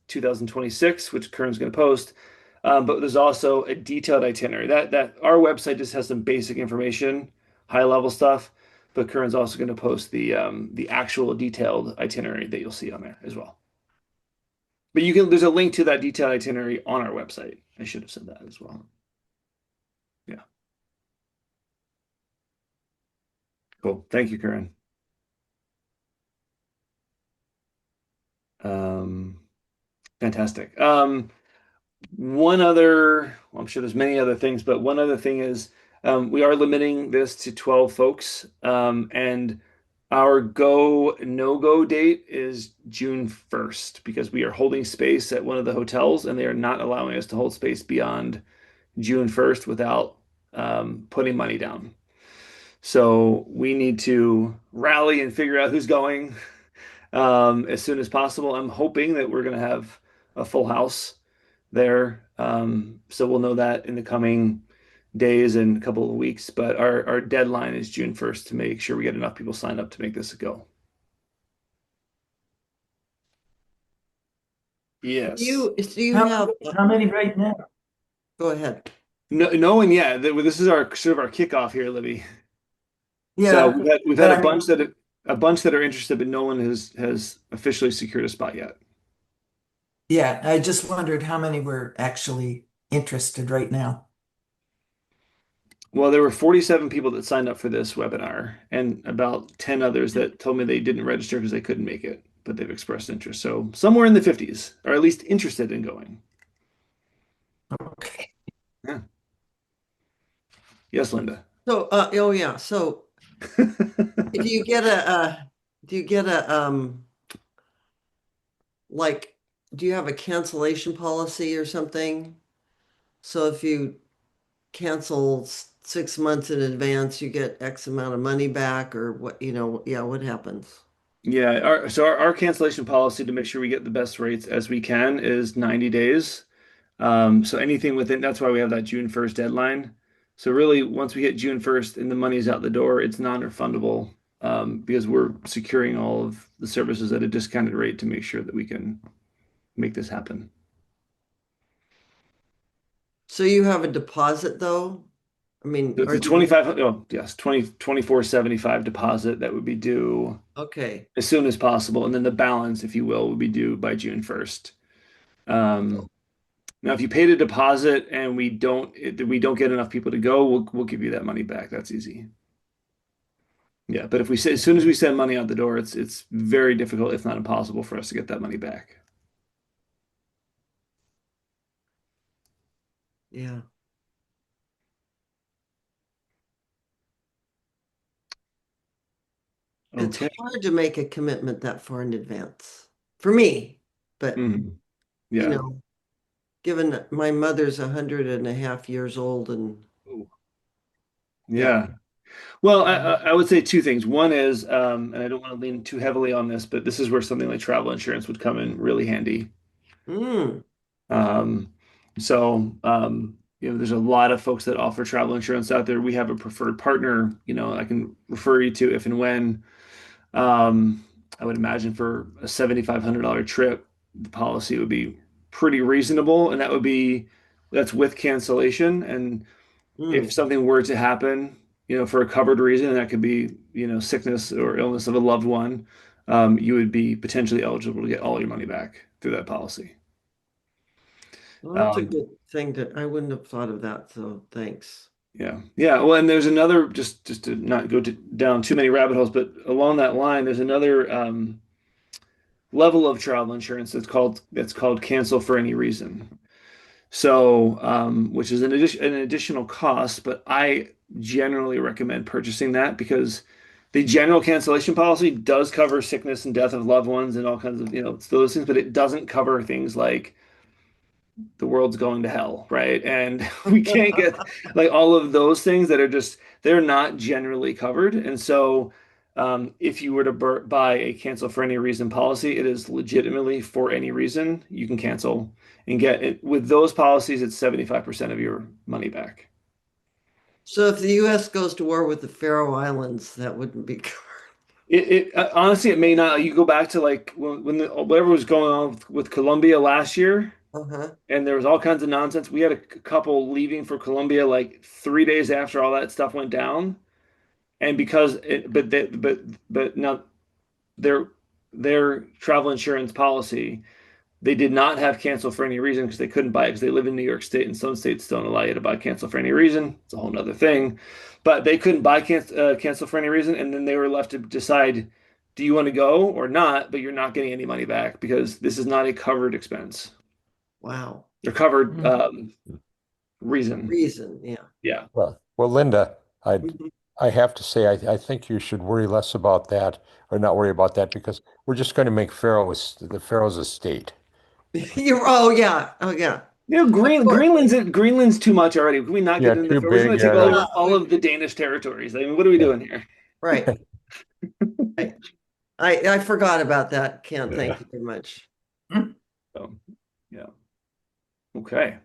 2026, which Curran's going to post. But there's also a detailed itinerary. That our website just has some basic information, high level stuff. But Curran's also going to post the actual detailed itinerary that you'll see on there as well. But there's a link to that detailed itinerary on our website. I should have said that as well. Yeah. Cool. Thank you, Karen. Um, Fantastic. I'm sure there's many other things, but one other thing is we are limiting this to 12 folks. And our no-go date is June 1st because we are holding space at one of the hotels and they are not allowing us to hold space beyond June 1st without putting money down. So we need to rally and figure out who's going as soon as possible. I'm hoping that we're going to have a full house there. So we'll know that in the coming days and a couple of weeks. But our deadline is June 1st to make sure we get enough people signed up to make this a go. Yes. Do you How, have, how many right now? go ahead. No one yet. This is our sort of our kickoff here, Libby. So Yeah, we've had but a I bunch mean, that are interested, but no one has officially secured a spot yet. yeah, I just wondered how many were actually interested right now. Well, there were 47 people that signed up for this webinar and about 10 others that told me they didn't register because they couldn't make it, but they've expressed interest. So somewhere in the 50s, or at least interested in going. Okay. Yeah. Yes, Linda. So, oh yeah. So do you get a, like, do you have a cancellation policy or something? So if you cancel 6 months in advance, you get X amount of money back or what, yeah, what happens? Yeah, our cancellation policy to make sure we get the best rates as we can is 90 days. So anything within, that's why we have that June 1st deadline. So really, once we hit June 1st and the money's out the door, it's non-refundable because we're securing all of the services at a discounted rate to make sure that we can make this happen. So you have a deposit though? I mean, It's are a they 25, oh, yes, 2475 deposit that would be due okay? as soon as possible. And then the balance, if you will, would be due by June 1st. Now, if you paid a deposit and we don't get enough people to go, we'll give you that money back. That's easy. Yeah, but if we say as soon as we send money out the door, it's very difficult, if not impossible, for us to get that money back. Yeah. It's Okay. hard to make a commitment that far in advance for me, but Mhm. you Yeah. know, given that my mother's 100.5 years old and yeah. Yeah. Well, I would say two things. One is, and I don't want to lean too heavily on this, but this is where something like travel insurance would come in really handy. Mm, Um, there's a lot of folks that offer travel insurance out there. We have a preferred partner, I can refer you to if and when. Um, I would imagine for a $7,500 trip, the policy would be pretty reasonable, and that's with cancellation. And if mm. something were to happen, for a covered reason, that could be, sickness or illness of a loved one, you would be potentially eligible to get all your money back through that policy. Well, that's a Um, good thing that I wouldn't have thought of that, so thanks. yeah, yeah. Well, and there's another, just to not go down too many rabbit holes, but along that line, there's another level of travel insurance that's called cancel for any reason. So, which is an additional cost, but I generally recommend purchasing that because the general cancellation policy does cover sickness and death of loved ones and all kinds of, it's those things, but it doesn't cover things like the world's going to hell, right? And we can't get like all of those things that are just, they're not generally covered. And so, if you were to buy a cancel for any reason policy, it is legitimately for any reason you can cancel and get it. With those policies, it's 75% of your money back. So if the US goes to war with the Faroe Islands, that wouldn't be covered. Honestly, it may not. You go back to like whatever was going on with Colombia last year, Uh-huh. and there was all kinds of nonsense. We had a couple leaving for Colombia like 3 days after all that stuff went down, and because it, but now their their travel insurance policy, they did not have cancel for any reason because they couldn't buy it because they live in New York State and some states don't allow you to buy cancel for any reason. It's a whole nother thing, but they couldn't buy cancel for any reason, and then they were left to decide, do you want to go or not? But you're not getting any money back because this is not a covered expense. Wow. They're covered Mm. reason. Reason, yeah. Yeah. Well, Linda, I Mhm. I have to say I think you should worry less about that or not worry about that because we're just going to make the Faroes a state. Oh yeah. Oh yeah. Of course. Greenland's too much already. Can we not get Yeah, into too the? We're just going big. to take Yeah, Yeah, all of the Danish territories. I mean, what are we yeah, doing here? right. Right. I forgot about that. Can't yeah. thank you very much. Mm. So, yeah. Okay.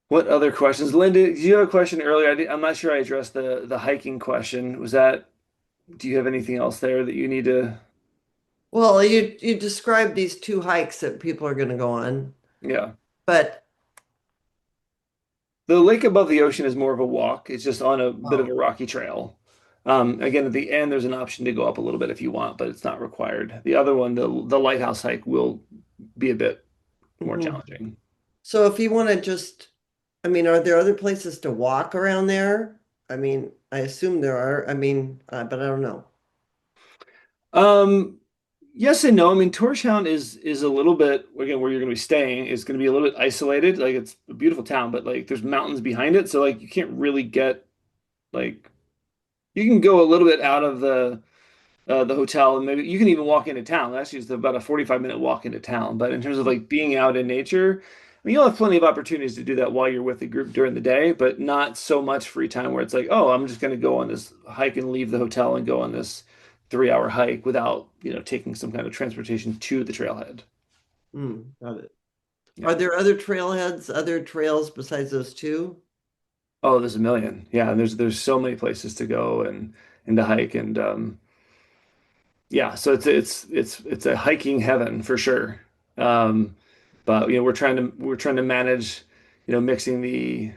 What other questions? Linda, did you have a question earlier? I'm not sure I addressed the hiking question. Do you have anything else there that you need to? Well, you described these two hikes that people are going to go on, Yeah. but The lake above the ocean is more of a walk. It's just on a bit of oh, a rocky trail. Again, at the end, there's an option to go up a little bit if you want, but it's not required. The other one, the lighthouse hike, will be a bit more mhm. challenging. So if you want to just, I mean, are there other places to walk around there? I mean, I assume there are. I mean, but I don't know. Um, yes and no. I mean, Torchtown is a little bit, again, where you're going to be staying is going to be a little bit isolated. Like it's a beautiful town, but like there's mountains behind it, so like you can't really get like you can go a little bit out of the hotel, and maybe you can even walk into town. Actually, it's about a 45-minute walk into town. But in terms of like being out in nature, I mean, you'll have plenty of opportunities to do that while you're with the group during the day, but not so much free time where it's like, oh, I'm just going to go on this hike and leave the hotel and go on this 3-hour hike without, taking some kind of transportation to the trailhead. Got it. Yeah. Are there other trailheads, other trails besides those two? Oh, there's a million. Yeah, and there's so many places to go and to hike and yeah, so it's a hiking heaven for sure. Um, but we're trying to manage, mixing the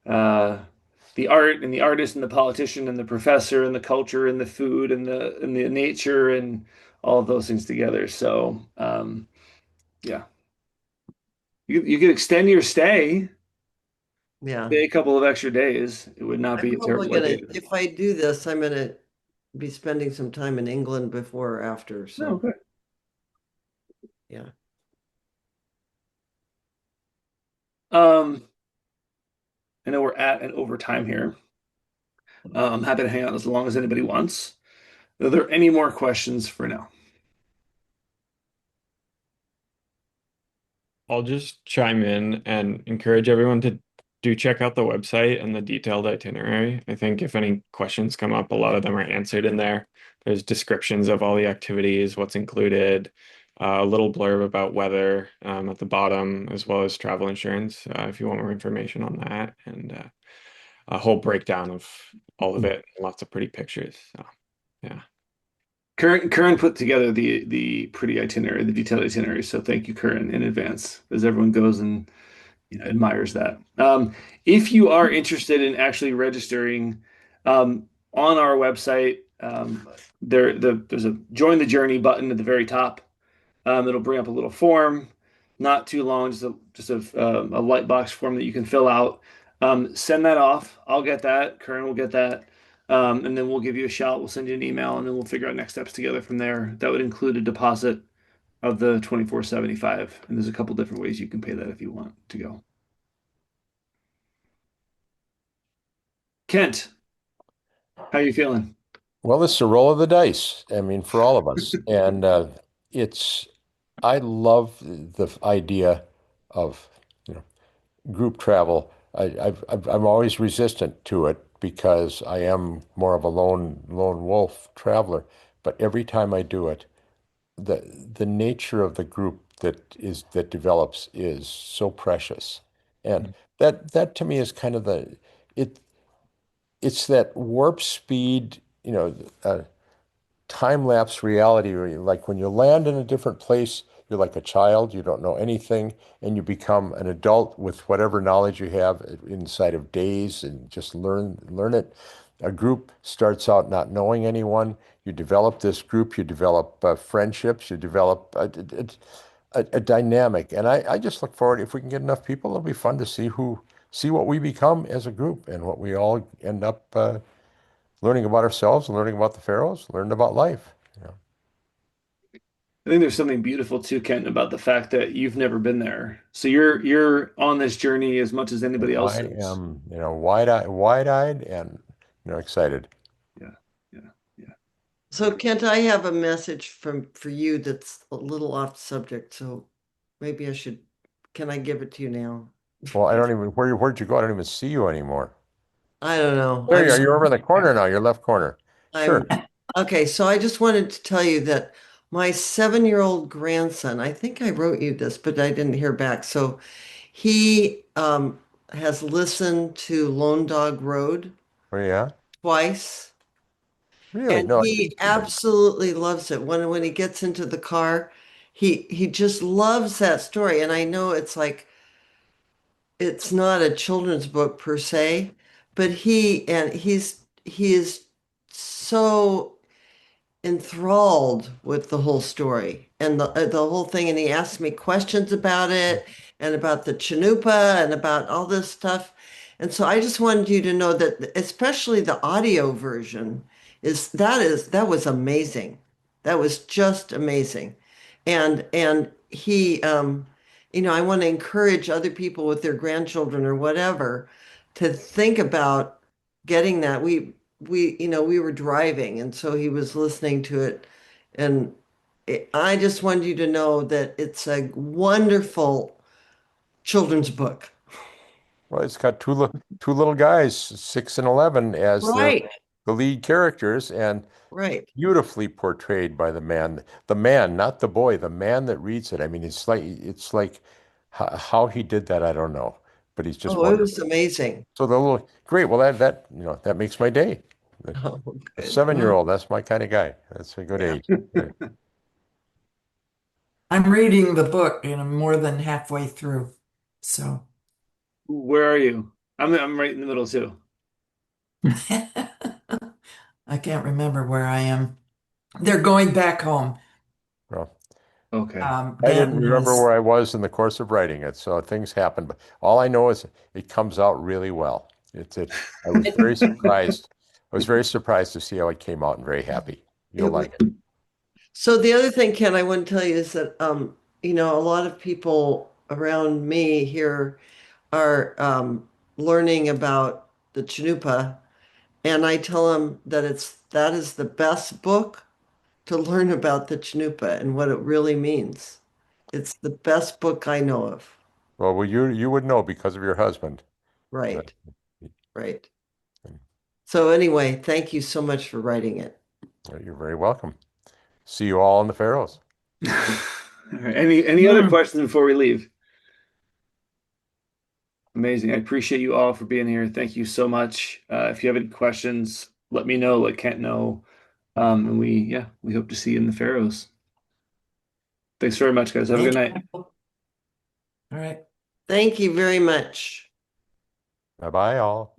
uh, the art and the artist and the politician and the professor and the culture and the food and the nature and all of those things together. So yeah, you could extend your Yeah. stay a couple of extra days. It would not I'm be a probably terrible gonna, idea. if I do this, I'm gonna be spending some time in England before or after. No, So, okay. yeah. I know we're at an overtime here. I'm happy to hang out as long as anybody wants. Are there any more questions for now? I'll just chime in and encourage everyone to do check out the website and the detailed itinerary. I think if any questions come up, a lot of them are answered in there. There's descriptions of all the activities, what's included, a little blurb about weather at the bottom, as well as travel insurance if you want more information on that, and a whole breakdown of all of it. Lots of pretty pictures. So, yeah. Curran put together the pretty itinerary, the detailed itinerary. So thank you, Curran, in advance, as everyone goes and admires that. If you are interested in actually registering on our website, there's a join the journey button at the very top. It'll bring up a little form, not too long, just a light box form that you can fill out. Send that off. I'll get that. Curran will get that. And then we'll give you a shout. We'll send you an email, and then we'll figure out next steps together from there. That would include a deposit of the 24.75, and there's a couple different ways you can pay that if you want to go. Kent, how you feeling? Well, it's a roll of the dice. I mean, for all of us. And it's, I love the idea of, you know, group travel. I'm always resistant to it because I am more of a lone wolf traveler. But every time I do it, the nature of the group that develops is so precious. And that to me is kind of it it's that warp speed, time-lapse reality where like when you land in a different place, you're like a child, you don't know anything, and you become an adult with whatever knowledge you have inside of days and just learn it. A group starts out not knowing anyone. You develop this group, you develop friendships, you develop a dynamic. And I just look forward, if we can get enough people, it'll be fun to see what we become as a group and what we all end up learning about ourselves, learning about the Faroes, learning about life. I think there's something beautiful too, Kent, about the fact that you've never been there. So you're on this journey as much as And anybody else I is. am, wide-eyed and, excited. Yeah, yeah, yeah. So Kent, I have a message for you that's a little off subject, so maybe can I give it to you now? Well, I don't even, where'd you go? I don't even see you anymore. I don't know. There you are. You're over in the corner now, your left corner. Sure. I'm okay. So I just wanted to tell you that my 7-year-old grandson, I think I wrote you this, but I didn't hear back. So he has listened to Lone Dog Road Oh, yeah? twice, Really? and No, I didn't he see that. absolutely loves it. When he gets into the car, he just loves that story. And I know it's like it's not a children's book per se, but he is so enthralled with the whole story and the whole thing. And he asked me questions about it and about the Chanupa and about all this stuff. And so I just wanted you to know that especially the audio version that was amazing. That was just amazing. And he I want to encourage other people with their grandchildren or whatever to think about getting that. We were driving, and so he was listening to it, and I just wanted you to know that it's a wonderful children's book. Well, it's got two little guys, 6 and 11, as Right, the lead characters, and right. beautifully portrayed by the man, not the boy, the man that reads it. I mean, it's like how he did that, I don't know, but he's just Oh, it was wonderful. amazing. So the little great. Well, that makes my day. Oh, A good. Well, 7-year-old, that's my kind of guy. That's a good yeah. age. Yeah. I'm reading the book and I'm more than halfway through. So Where are you? I'm right in the middle too. I can't remember where I am. They're going back home. Well, Okay. I didn't Benton remember has, where I was in the course of writing it, so things happen. But all I know is it comes out really well. I was very surprised. I was very surprised to see how it came out and very happy. You'll It, like it. so the other thing, Ken, I want to tell you is that a lot of people around me here are learning about the Chanupa, and I tell them that that is the best book to learn about the Chanupa and what it really means. It's the best book I know of. Well, you would know because of your husband. But Right, right. So anyway, thank you so much for writing it. you're very welcome. See you all in the Faroes. All right. Any other Hmm. questions before we leave? Amazing. I appreciate you all for being here. Thank you so much. If you have any questions, let me know, let Kent know. And we hope to see you in the Faroes. Thanks very much, guys. Have a good Thank night. you. All right. Thank you very much. Bye bye, all.